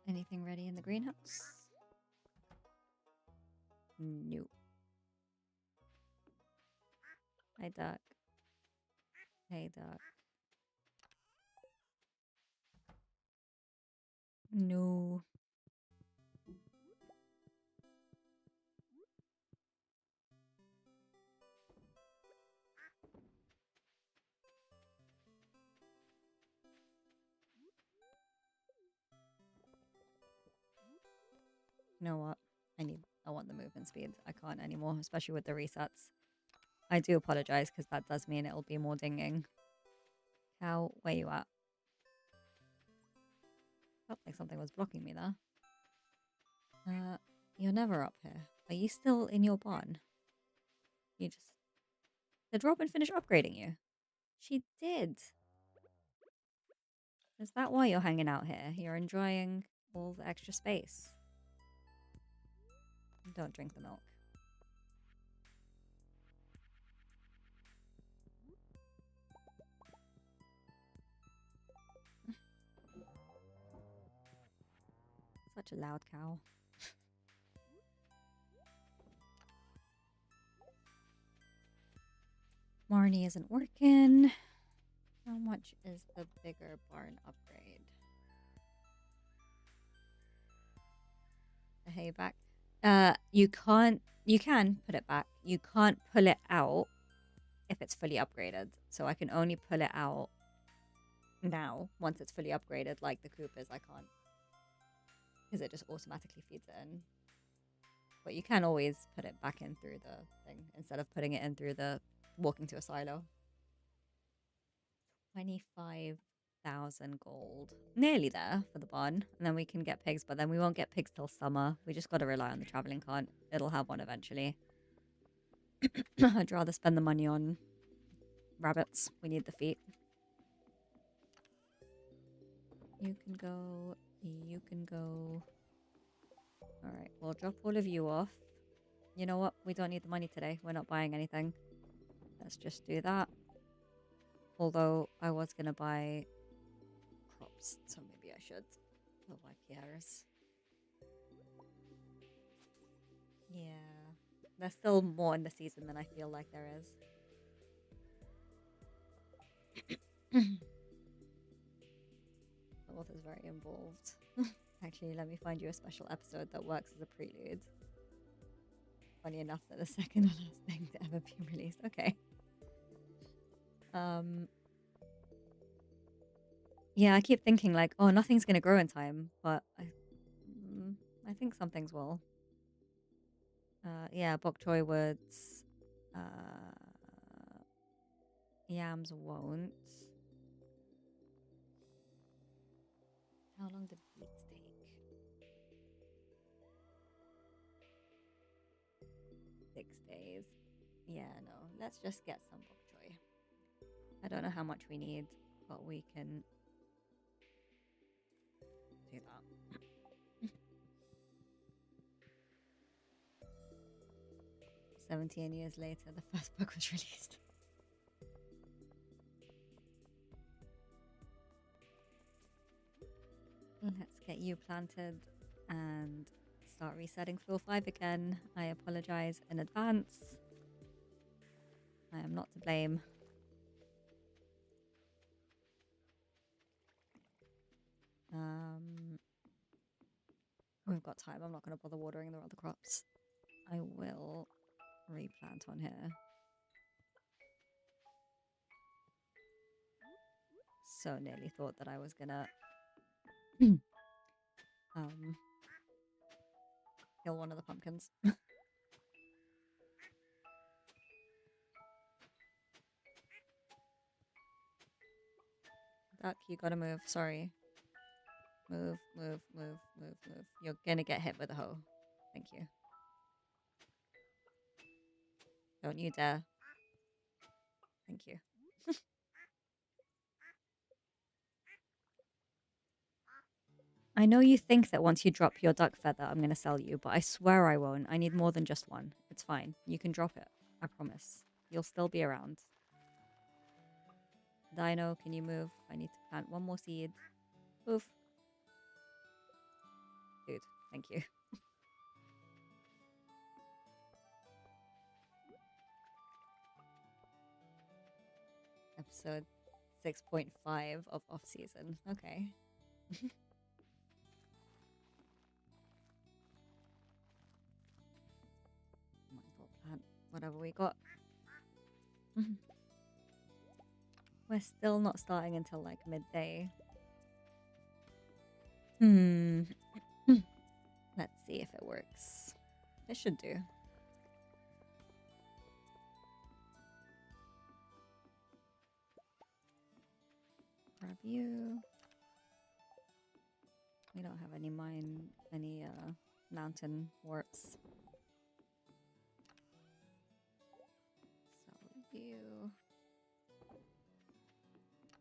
Anything ready in the greenhouse? Nope. Hi, duck. Hey, duck. No. You know what? I want the movement speed. I can't anymore, especially with the resets. I do apologize because that does mean it'll be more dinging. Cow, where you at? Felt like something was blocking me there. You're never up here. Are you still in your barn? You just... Did Robin finish upgrading you? She did. Is that why you're hanging out here? You're enjoying all the extra space. Don't drink the milk. Such a loud cow. Marnie isn't working. How much is the bigger barn upgrade? The hay back. You can put it back. You can't pull it out if it's fully upgraded. So I can only pull it out now once it's fully upgraded, like the coop is. I can't, because it just automatically feeds it in. But you can always put it back in through the thing instead of putting it in through the walking to a silo. 25,000 gold. Nearly there for the barn. And then we can get pigs, but then we won't get pigs till summer. We just got to rely on the traveling cart. It'll have one eventually. I'd rather spend the money on rabbits. We need the feet. You can go. You can go. Alright, we'll drop all of you off. You know what? We don't need the money today. We're not buying anything. Let's just do that. Although I was going to buy crops, so maybe I should. Oh, my Pierres. Yeah. There's still more in the season than I feel like there is. The world is very involved. Actually, let me find you a special episode that works as a prelude. Funny enough that the second to last thing to ever be released. Okay. Yeah, I keep thinking like, oh, nothing's gonna grow in time, but I think some things will. Yeah, bok choy woods. Yams won't. How long did beets take? 6 days. Yeah, no. Let's just get some bok choy. I don't know how much we need, but we can do that. 17 years later, the first book was released. Let's get you planted and start resetting floor 5 again. I apologize in advance. I am not to blame. We've got time. I'm not going to bother watering the other crops. I will replant on here. So nearly thought that I was gonna kill one of the pumpkins. Duck, you gotta move. Sorry. Move, move, move, move, move. You're gonna get hit with a hoe. Thank you. Don't you dare. Thank you. I know you think that once you drop your duck feather, I'm gonna sell you, but I swear I won't. I need more than just one. It's fine. You can drop it. I promise. You'll still be around. Dino, can you move? I need to plant one more seed. Move. Dude, thank you. Episode 6.5 of off season. Okay. Might as well plant whatever we got. We're still not starting until like midday. Let's see if it works. It should do. Grab you. We don't have any mountain warps. Sell you.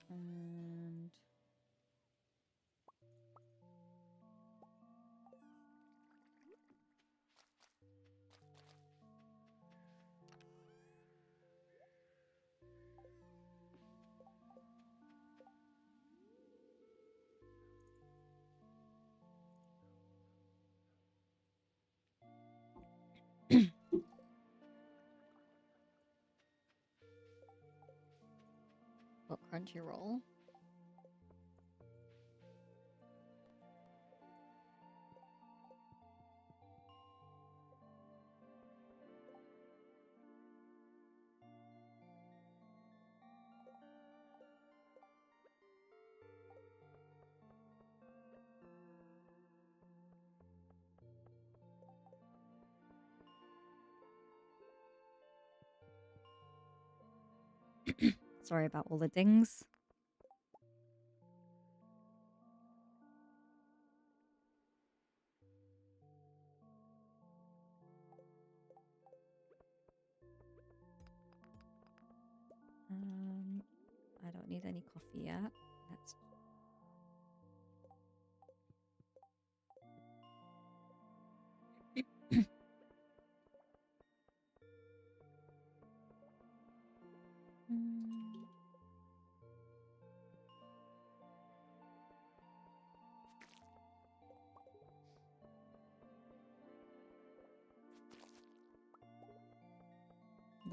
And what, Crunchyroll? Sorry about all the dings. I don't need any coffee yet. Let's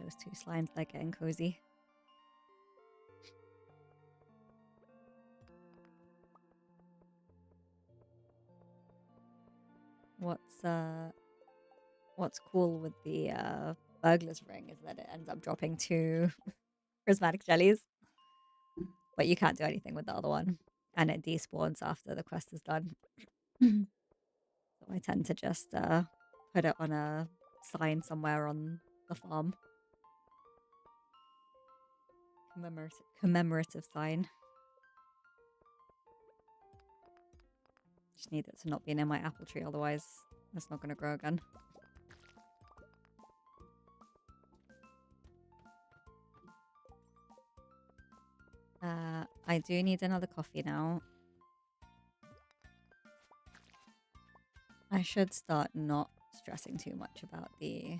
those two slimes like getting cozy. What's what's cool with the burglar's ring is that it ends up dropping 2 prismatic jellies, but you can't do anything with the other one, and it despawns after the quest is done. So I tend to just put it on a sign somewhere on the farm. Commemorative sign. Just need it to not be near my apple tree, otherwise it's not going to grow again. I do need another coffee now. I should start not stressing too much about the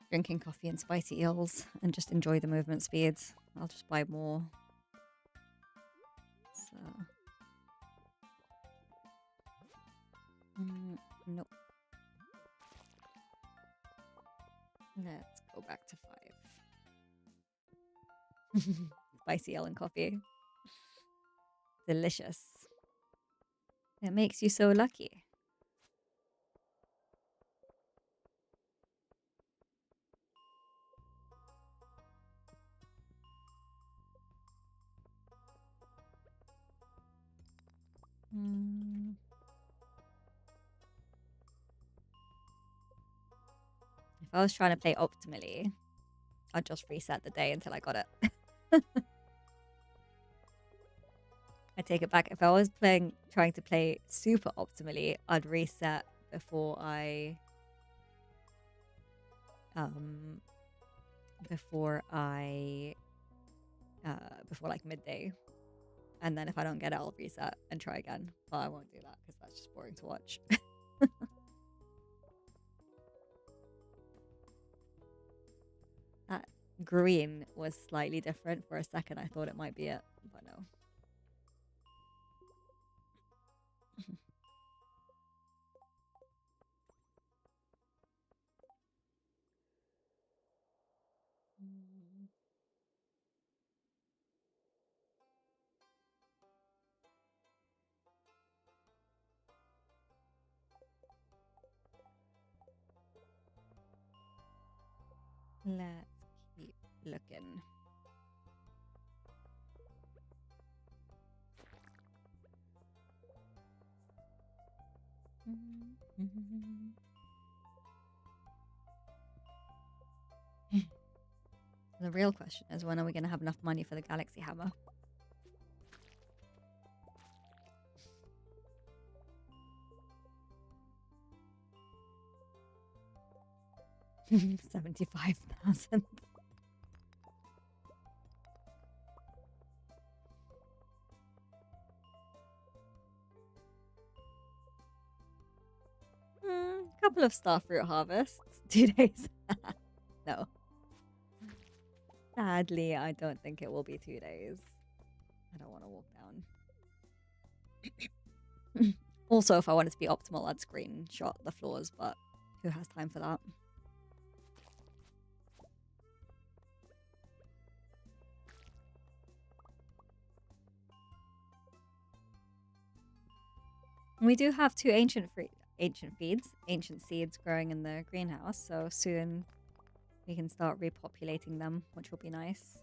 drinking coffee and spicy eels and just enjoy the movement speeds. I'll just buy more. So... nope. Let's go back to 5. Spicy eel and coffee. Delicious. It makes you so lucky. If I was trying to play optimally, I'd just reset the day until I got it. I take it back. If I was trying to play super optimally, I'd reset before like midday, and then if I don't get it, I'll reset and try again. But I won't do that because that's just boring to watch. That green was slightly different. For a second I thought it might be it, but no. Let's keep looking. The real question is, when are we going to have enough money for the Galaxy Hammer? $75,000. Couple of starfruit harvests. 2 days. No. Sadly, I don't think it will be 2 days. I don't want to walk down. Also, if I wanted to be optimal, I'd screenshot the floors, but who has time for that? We do have 2 ancient seeds growing in the greenhouse, so soon we can start repopulating them, which will be nice.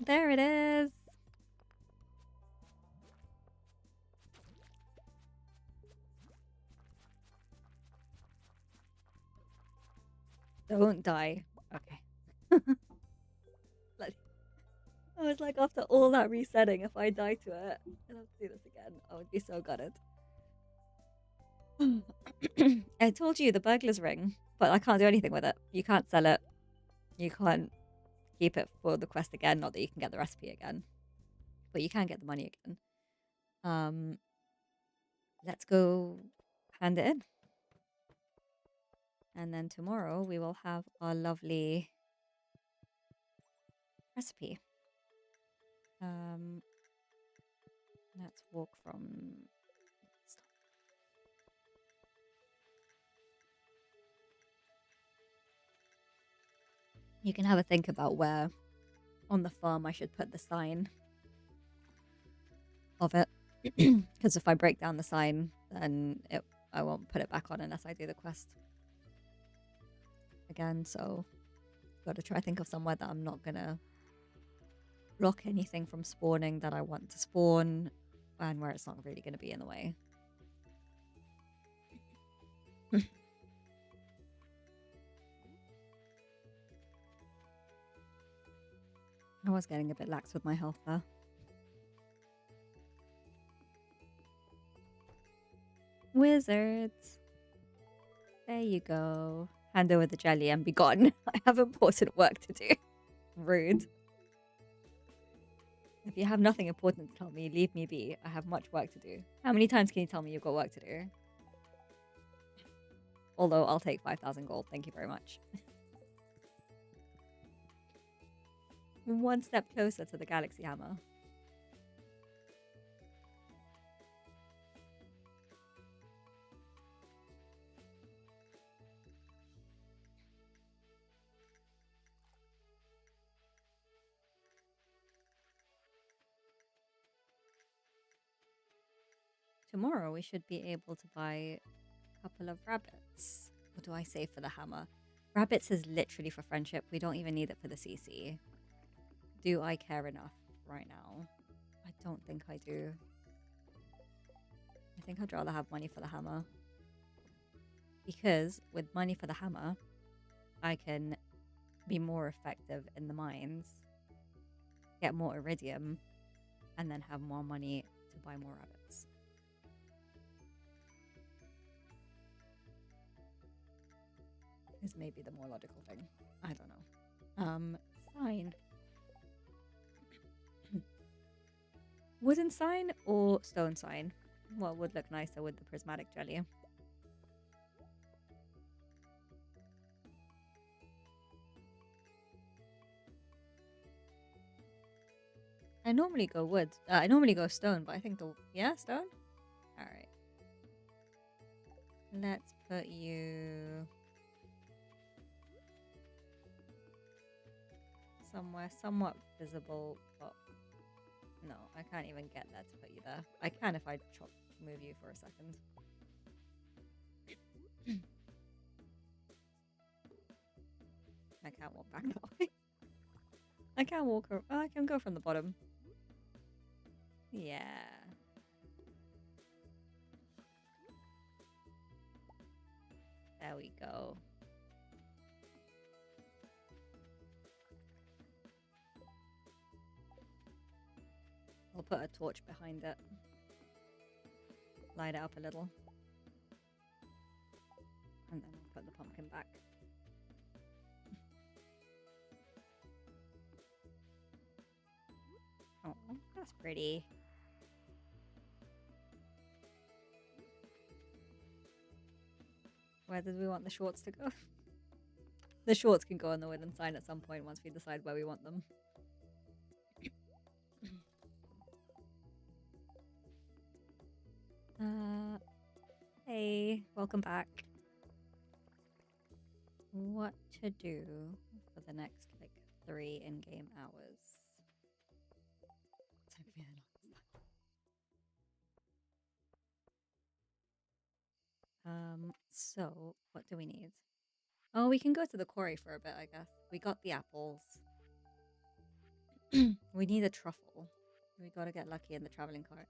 There it is. Don't die. Okay. I was like, after all that resetting, if I die to it, I'll have to do this again. I would be so gutted. I told you the burglar's ring, but I can't do anything with it. You can't sell it. You can't keep it for the quest again. Not that you can get the recipe again, but you can get the money again. Let's go hand it in. And then tomorrow we will have our lovely recipe. Let's walk from... You can have a think about where on the farm I should put the sign of it. Because if I break down the sign, then I won't put it back on unless I do the quest again. So, got to try think of somewhere that I'm not gonna block anything from spawning that I want to spawn, and where it's not really gonna be in the way. I was getting a bit lax with my health there. Wizards. There you go. Hand over the jelly and be gone. I have important work to do. Rude. If you have nothing important to tell me, leave me be. I have much work to do. How many times can you tell me you've got work to do? Although I'll take 5,000 gold. Thank you very much. One step closer to the Galaxy Hammer. Tomorrow we should be able to buy a couple of rabbits. What do I say for the hammer? Rabbits is literally for friendship. We don't even need it for the CC. Do I care enough right now? I don't think I do. I think I'd rather have money for the hammer. Because with money for the hammer, I can be more effective in the mines, get more iridium, and then have more money to buy more rabbits. Is maybe the more logical thing. I don't know. Sign. Wooden sign or stone sign? What would look nicer with the prismatic jelly? I normally go wood. I normally go stone, but I think yeah, stone? Alright. Let's put you somewhere somewhat visible, but no, I can't even get there to put you there. I can if I move you for a second. I can't walk back that way. I can't walk. Oh, I can go from the bottom. Yeah. There we go. I'll put a torch behind it. Light it up a little. And then I'll put the pumpkin back. Oh, that's pretty. Where did we want the shorts to go? The shorts can go on the wooden sign at some point once we decide where we want them. Hey, welcome back. What to do for the next, like, 3 in-game hours? So, what do we need? Oh, we can go to the quarry for a bit, I guess. We got the apples. We need a truffle. We gotta get lucky in the traveling cart.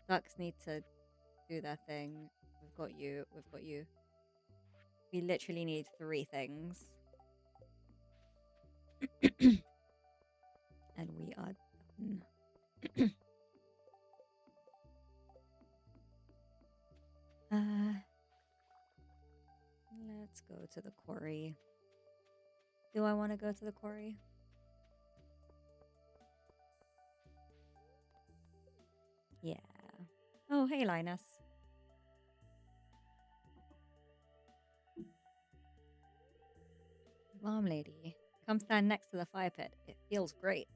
Ducks need to do their thing. We've got you. We've got you. We literally need 3 things. And we are done. Let's go to the quarry. Do I want to go to the quarry? Yeah. Oh, hey, Linus. Mom lady, come stand next to the fire pit. It feels great.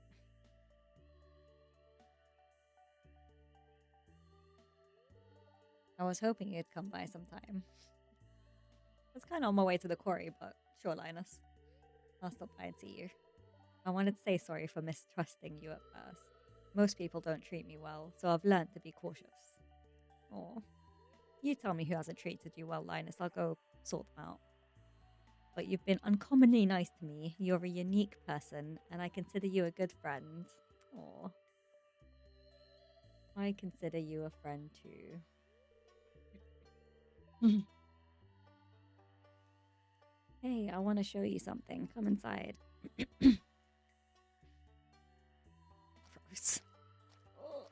I was hoping you'd come by sometime. I was kind of on my way to the quarry, but sure, Linus. I'll stop by and see you. I wanted to say sorry for mistrusting you at first. Most people don't treat me well, so I've learned to be cautious. Oh, you tell me who hasn't treated you well, Linus. I'll go sort them out. But you've been uncommonly nice to me. You're a unique person, and I consider you a good friend. Oh, I consider you a friend too. Hey, I want to show you something. Come inside. Gross. Oh,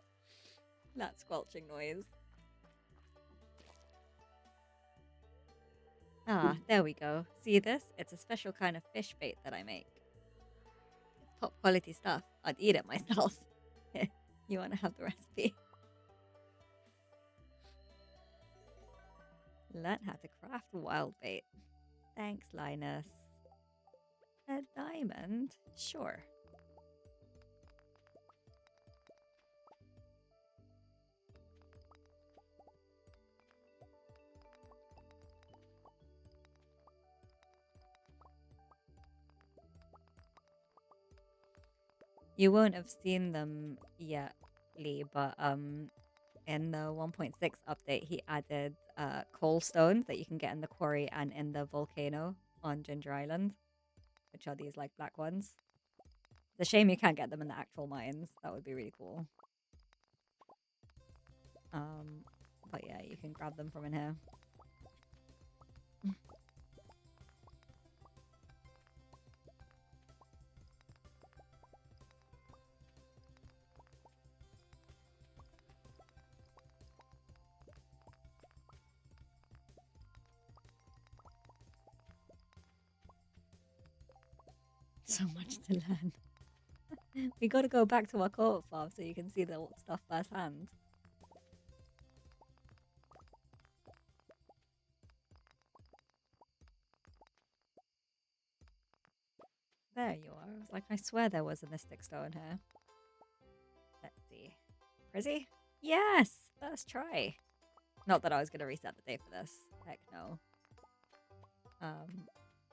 that squelching noise. Ah, there we go. See this? It's a special kind of fish bait that I make. It's top quality stuff. I'd eat it myself. You want to have the recipe? Learn how to craft wild bait. Thanks, Linus. A diamond? Sure. You won't have seen them yet, Lee, but in the 1.6 update, he added coal stones that you can get in the quarry and in the volcano on Ginger Island, which are these like black ones. It's a shame you can't get them in the actual mines. That would be really cool. But yeah, you can grab them from in here. So much to learn. We gotta go back to our co-op farm so you can see the stuff firsthand. There you are. I was like, I swear there was a mystic stone here. Let's see. Prizzy? Yes! First try. Not that I was gonna reset the day for this. Heck no.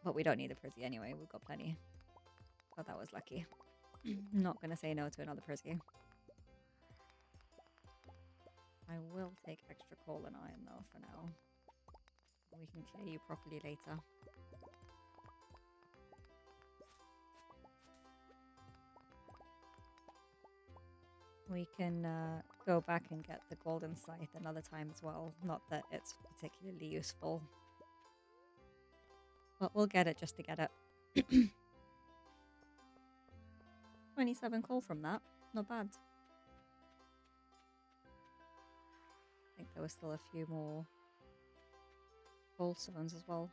But we don't need a Prizzy anyway. We've got plenty. Oh, that was lucky. Not gonna say no to another Prizzy. I will take extra coal and iron though for now. We can clear you properly later. We can go back and get the golden scythe another time as well. Not that it's particularly useful. But we'll get it just to get it. 27 coal from that. Not bad. I think there was still a few more gold stones as well.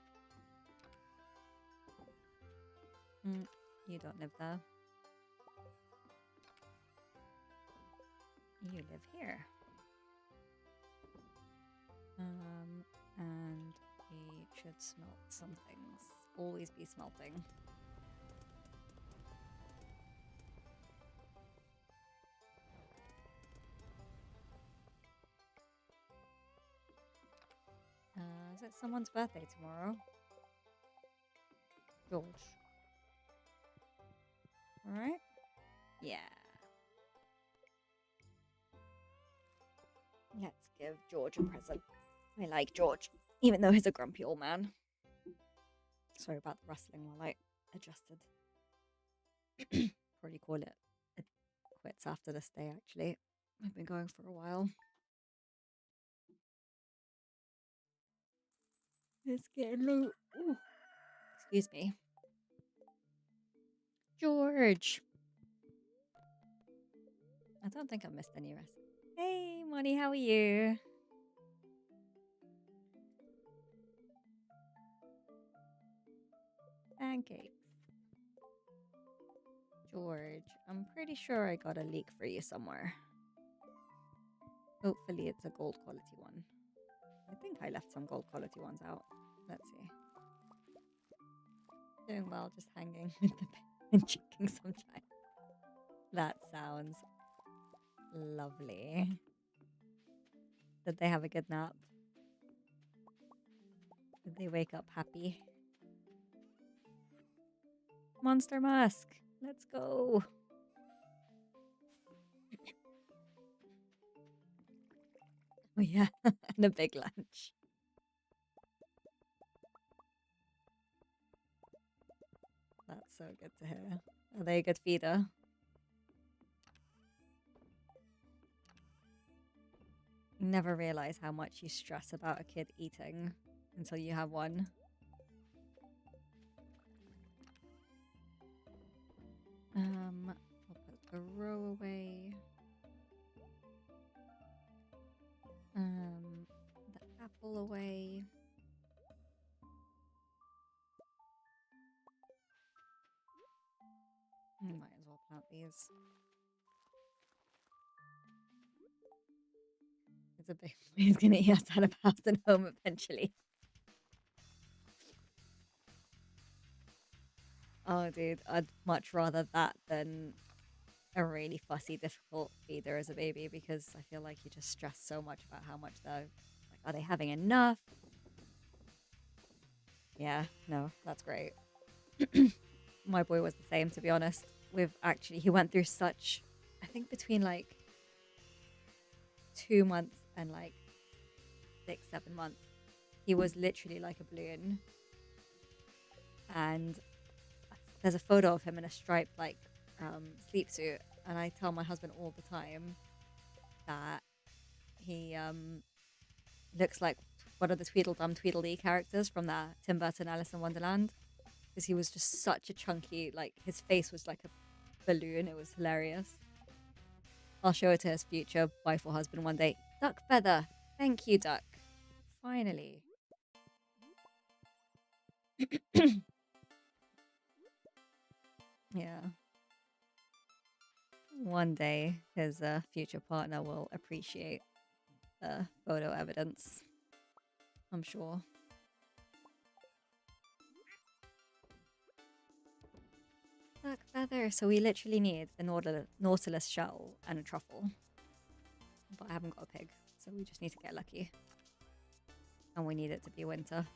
You don't live there. You live here. And we should smelt some things. Always be smelting. Is it someone's birthday tomorrow? George. Alright? Yeah. Let's give George a present. I like George, even though he's a grumpy old man. Sorry about the rustling while I adjusted. Probably call it quits after this day, actually. I've been going for a while. It's getting late. Ooh. Excuse me. George! I don't think I missed any rest. Hey, Money, how are you? Pancakes. George, I'm pretty sure I got a leek for you somewhere. Hopefully it's a gold quality one. I think I left some gold quality ones out. Let's see. Doing well, just hanging with the bed and drinking some chai. That sounds lovely. Did they have a good nap? Did they wake up happy? Monster Mask. Let's go. Oh yeah, and a big lunch. That's so good to hear. Are they a good feeder? You never realize how much you stress about a kid eating until you have one. I'll put the row away. The apple away. Might as well plant these. It's a big. He's gonna eat us out of house and home eventually. Oh, dude, I'd much rather that than a really fussy, difficult feeder as a baby because I feel like you just stress so much about how much they're like, are they having enough? Yeah, no, that's great. My boy was the same, to be honest. He went through such, I think between like 2 months and like 6, 7 months, he was literally like a balloon. And there's a photo of him in a striped like sleep suit, and I tell my husband all the time that he looks like one of the Tweedledum Tweedledee characters from that Tim Burton Alice in Wonderland, because he was just such a chunky, like his face was like a balloon. It was hilarious. I'll show it to his future wife or husband one day. Duck feather. Thank you, Duck. Finally. Yeah. One day his future partner will appreciate the photo evidence. I'm sure. Duck feather. So we literally need a Nautilus shell and a truffle. But I haven't got a pig, so we just need to get lucky. And we need it to be winter.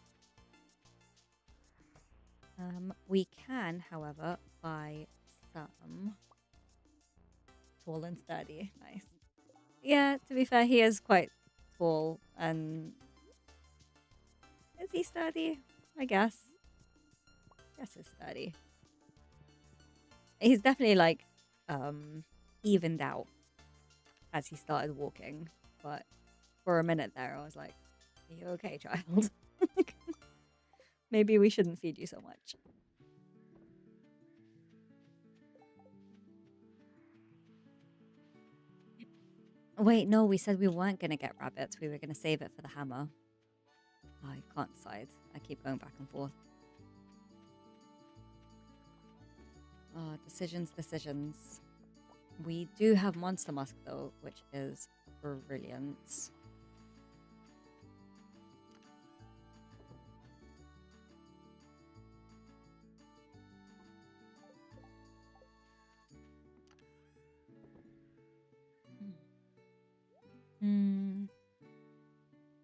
We can, however, buy some tall and sturdy. Nice. Yeah, to be fair, he is quite tall and... Is he sturdy? I guess. Guess he's sturdy. He's definitely like evened out as he started walking, but for a minute there I was like, are you okay, child? Maybe we shouldn't feed you so much. Wait, no, we said we weren't going to get rabbits. We were going to save it for the hammer. I can't decide. I keep going back and forth. Oh, decisions. We do have Monster Musk, though, which is brilliant.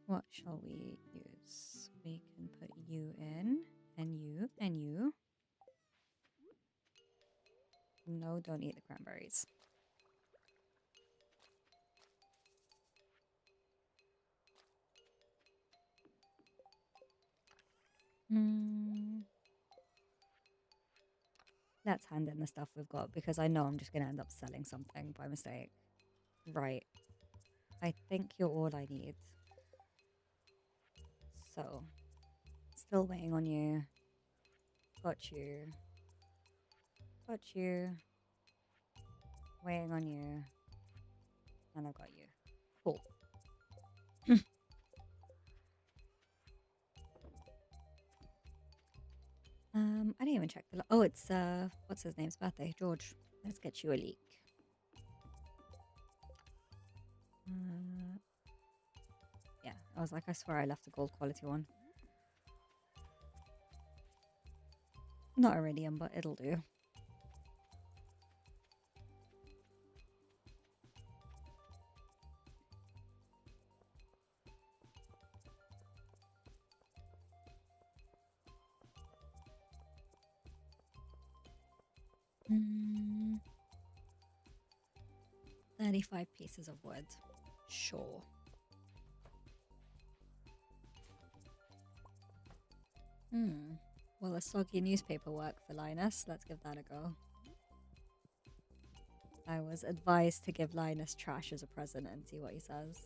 What shall we use? We can put you in, and you, and you. No, don't eat the cranberries. Let's hand in the stuff we've got because I know I'm just going to end up selling something by mistake. Right. I think you're all I need. So, still waiting on you. Got you. Got you. Waiting on you. And I've got you. Cool. I didn't even check the... Oh, it's, what's his name's birthday? George. Let's get you a leek. Yeah, I was like, I swear I left a gold quality one. Not iridium, but it'll do. Mm, 35 pieces of wood. Sure. Well, a soggy newspaper work for Linus. Let's give that a go. I was advised to give Linus trash as a present and see what he says.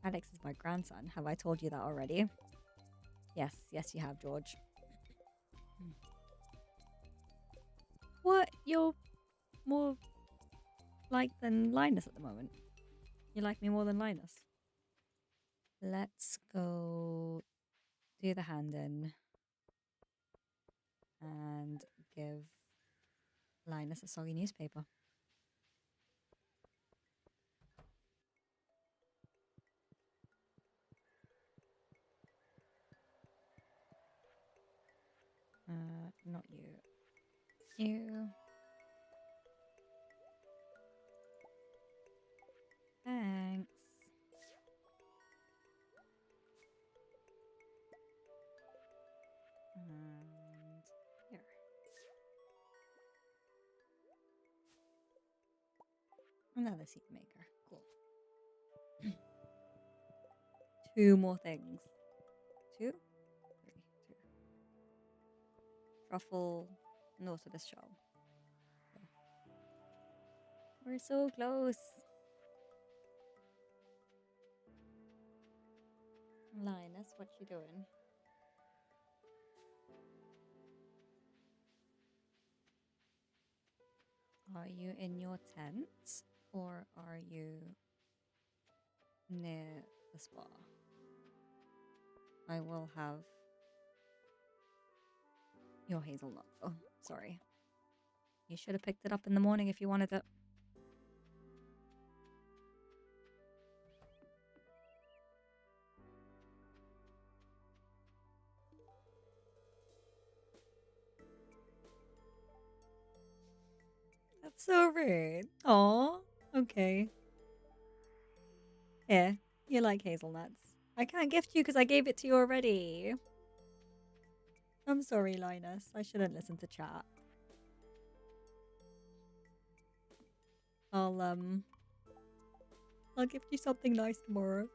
Alex is my grandson. Have I told you that already? Yes, you have, George. What? You're more like than Linus at the moment. You like me more than Linus. Let's go do the hand in and give Linus a soggy newspaper. Not you. You. Thanks. And here. Another seed maker. Cool. 2 more things. 2? 3. 2. Truffle, Nautilus shell. Okay. We're so close. Linus, what you doing? Are you in your tent or are you near the spa? I will have your hazelnut. Oh, sorry. You should have picked it up in the morning if you wanted it. That's so rude. Aw, okay. Here, you like hazelnuts. I can't gift you because I gave it to you already. I'm sorry, Linus. I shouldn't listen to chat. I'll gift you something nice tomorrow.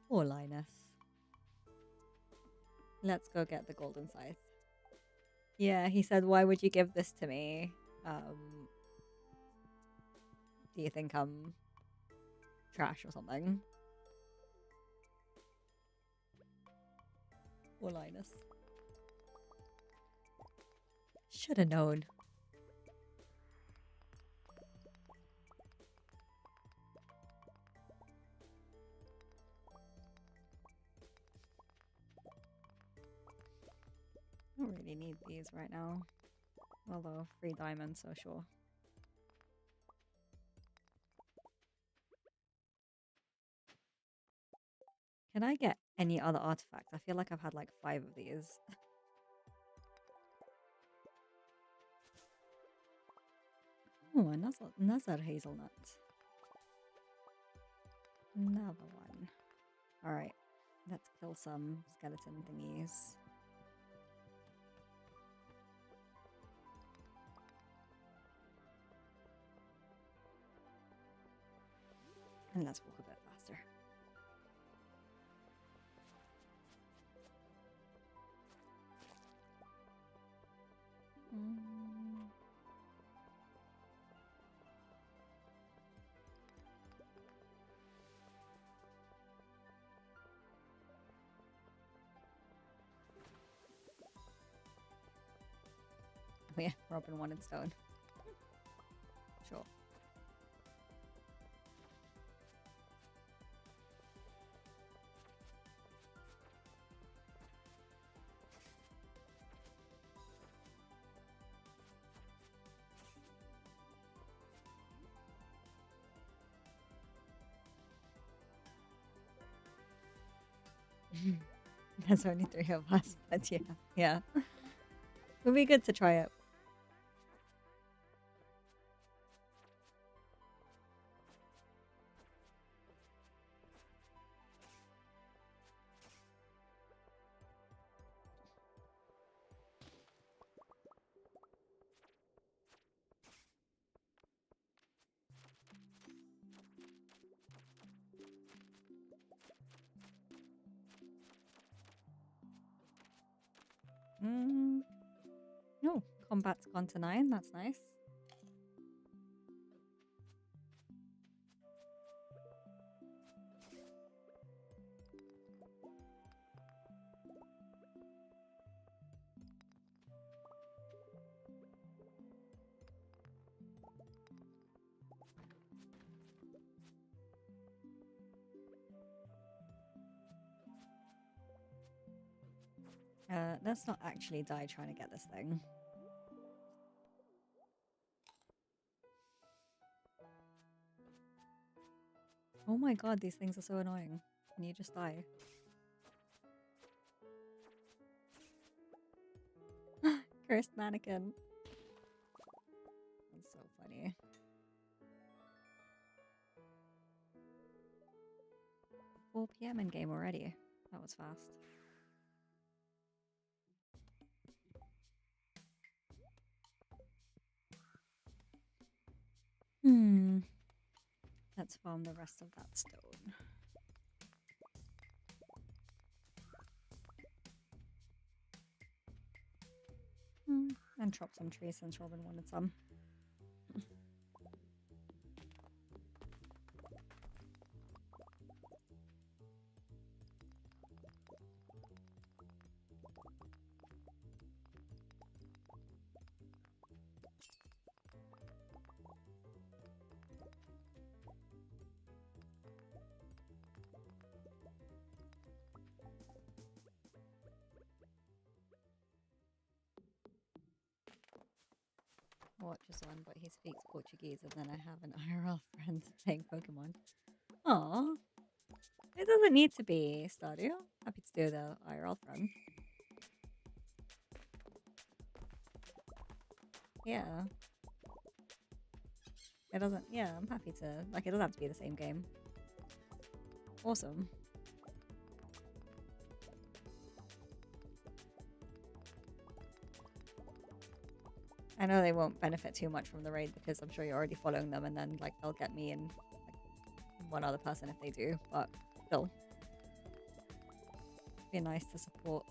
Poor Linus. Let's go get the golden scythe. Yeah, he said, why would you give this to me? Do you think I'm trash or something? Poor Linus. Should have known. I don't really need these right now. Although, 3 diamonds, so sure. Can I get any other artifacts? I feel like I've had like 5 of these. Oh, another hazelnut. Another one. Alright, let's kill some skeleton thingies. And let's walk a bit faster. Oh yeah, Robin wanted stone. Sure. There's only 3 of us, but yeah. It'll be good to try it. No, combat's gone to 9. That's nice. Let's not actually die trying to get this thing. Oh my god, these things are so annoying. Can you just die? Cursed mannequin. That's so funny. 4 PM in game already. That was fast. Let's farm the rest of that stone. And chop some trees since Robin wanted some. Watch this one, but he speaks Portuguese, and then I have an IRL friend playing Pokemon. Aww. It doesn't need to be Stardew. Happy to do the IRL friend. Yeah. It doesn't, yeah, I'm happy to, like, it doesn't have to be the same game. Awesome. I know they won't benefit too much from the raid because I'm sure you're already following them, and then, like, they'll get me and like, one other person if they do, but still. Be nice to support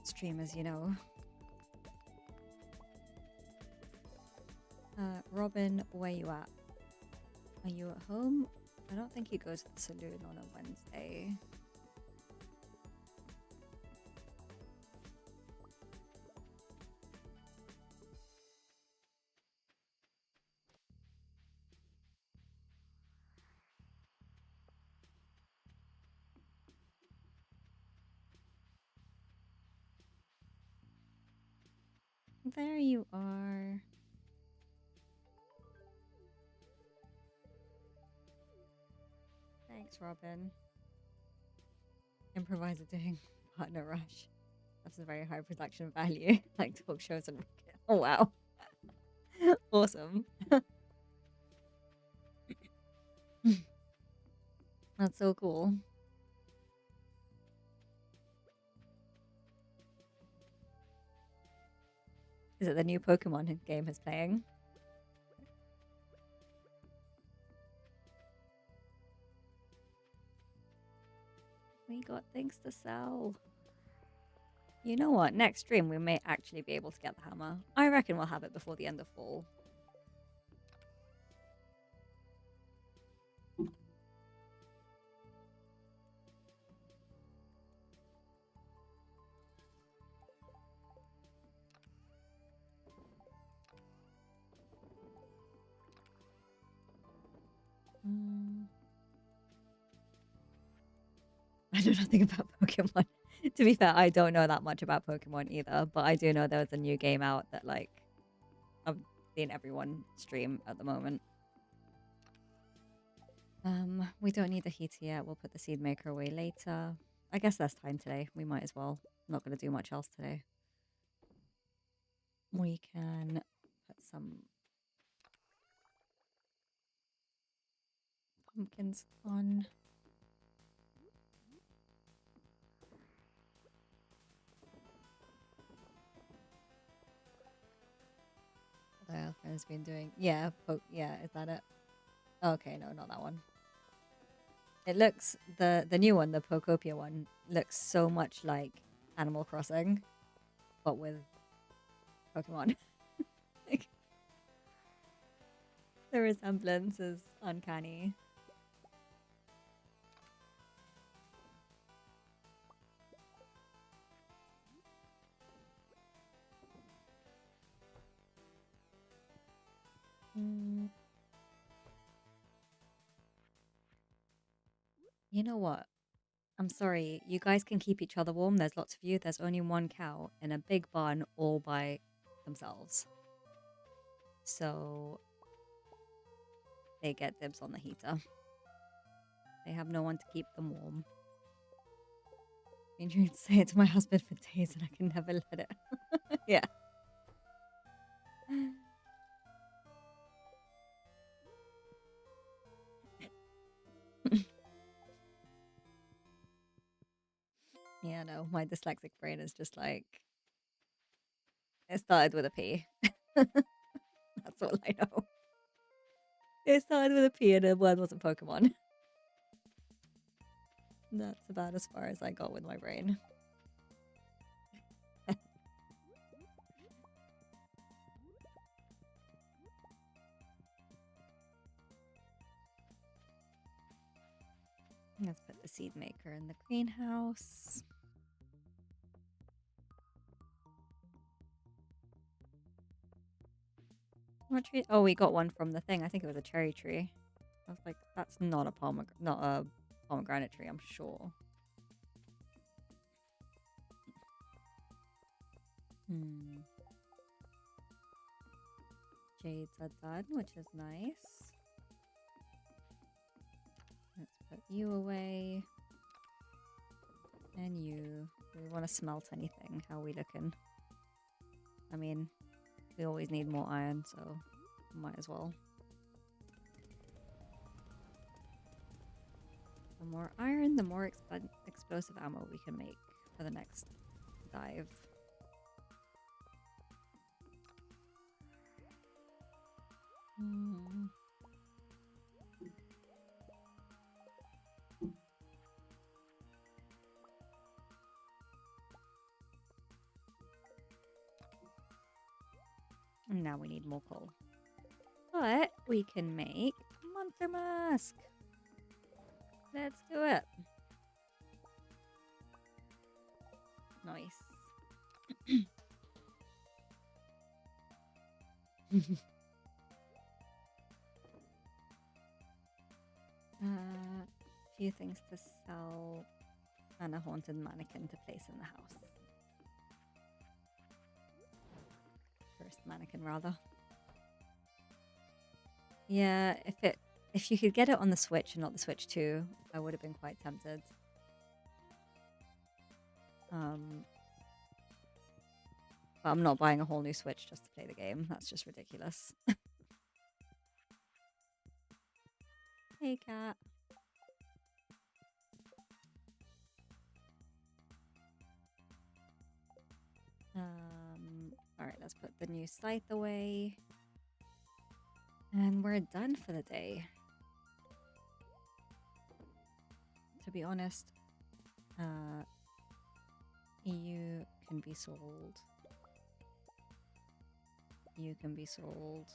streamers, you know. Robin, where you at? Are you at home? I don't think you go to the saloon on a Wednesday. There you are. Thanks, Robin. Improviser doing partner rush. That's a very high production value, like talk shows and Rocket. Oh wow. Awesome. That's so cool. Is it the new Pokemon game is playing? We got things to sell. You know what? Next stream, we may actually be able to get the hammer. I reckon we'll have it before the end of fall. I know nothing about Pokemon. To be fair, I don't know that much about Pokemon either, but I do know there was a new game out that, like, I've seen everyone stream at the moment. We don't need the heater yet. We'll put the seed maker away later. I guess there's time today. We might as well. I'm not going to do much else today. We can put some pumpkins on. What else has been doing? Yeah, yeah, is that it? Okay, no, not that one. It looks, the new one, the Pokopia one, looks so much like Animal Crossing. but with Pokemon. Like, the resemblance is uncanny. You know what? I'm sorry. You guys can keep each other warm. There's lots of you. There's only one cow in a big barn all by themselves. So they get dibs on the heater. They have no one to keep them warm. Been trying to say it to my husband for days and I can never let it. Yeah. Yeah, no, my dyslexic brain is just like, it started with a P. That's all I know. It started with a P and the word wasn't Pokemon. That's about as far as I got with my brain. Let's put the seed maker in the greenhouse. What tree? Oh, we got one from the thing. I think it was a cherry tree. I was like, that's not a pomegranate tree, I'm sure. Jades are done, which is nice. Let's put you away. And you. Do we want to smelt anything? How are we looking? I mean, we always need more iron, so might as well. The more iron, the more explosive ammo we can make for the next dive. And now we need more coal. But we can make monster mask. Let's do it. Nice. Few things to sell and a haunted mannequin to place in the house. First mannequin, rather. Yeah, if you could get it on the Switch and not the Switch 2, I would have been quite tempted. But I'm not buying a whole new Switch just to play the game. That's just ridiculous. Hey, cat. Alright, let's put the new scythe away. And we're done for the day. To be honest, you can be sold. You can be sold.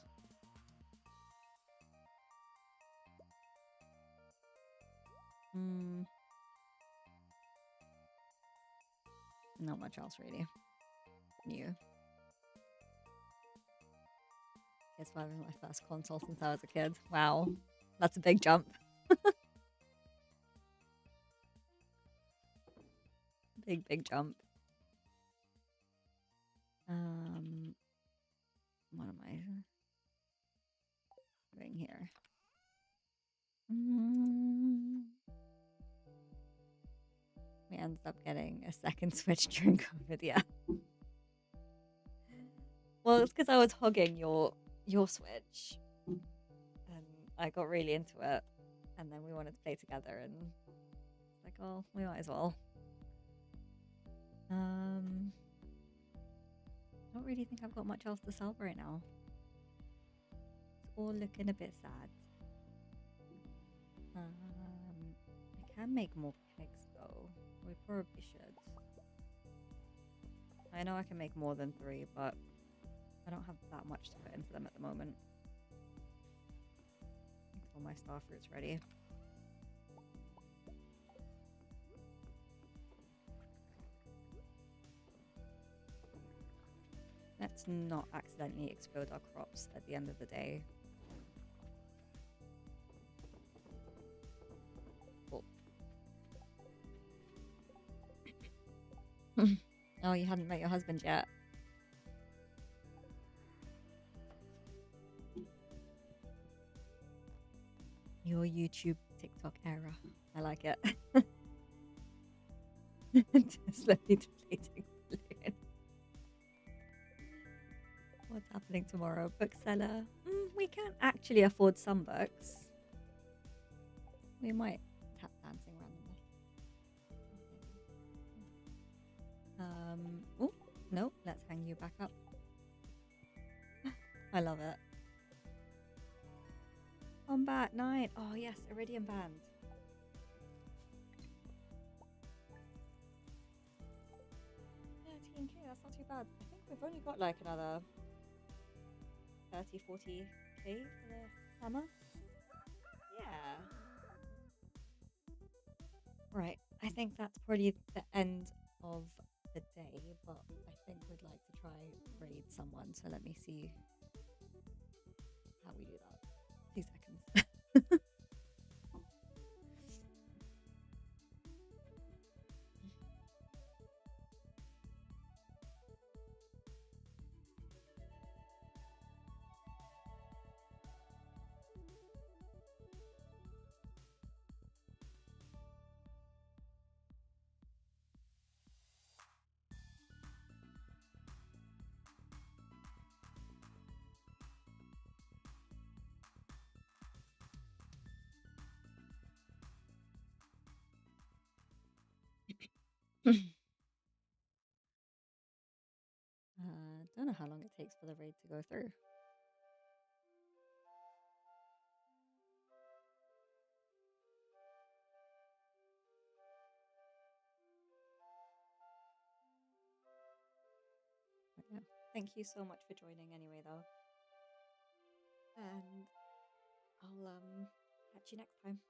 Not much else, really. New. PS5 is my first console since I was a kid. Wow. That's a big jump. Big jump. What am I doing here? We ended up getting a second Switch during COVID, yeah. Well, it's because I was hugging your Switch. And I got really into it. And then we wanted to play together and it's like, oh, we might as well. I don't really think I've got much else to sell right now. It's all looking a bit sad. I can make more pigs though. We probably should. I know I can make more than 3, but I don't have that much to put into them at the moment. All my star fruits ready. Let's not accidentally explode our crops at the end of the day. Cool. Oh, you hadn't met your husband yet? Your YouTube TikTok era. I like it. Slowly depleting balloon. What's happening tomorrow? Bookseller. We can't actually afford some books. We might tap dancing randomly. Oh, no, let's hang you back up. I love it. Combat night. Oh yes, Iridium Band. 13k, that's not too bad. I think we've only got like another 30, 40k for the hammer. Yeah. Right, I think that's probably the end of the day, but I think we'd like to try raid someone, so let me see how we do that. 2 seconds. Don't know how long it takes for the raid to go through. But yeah. Thank you so much for joining anyway, though. And I'll catch you next time.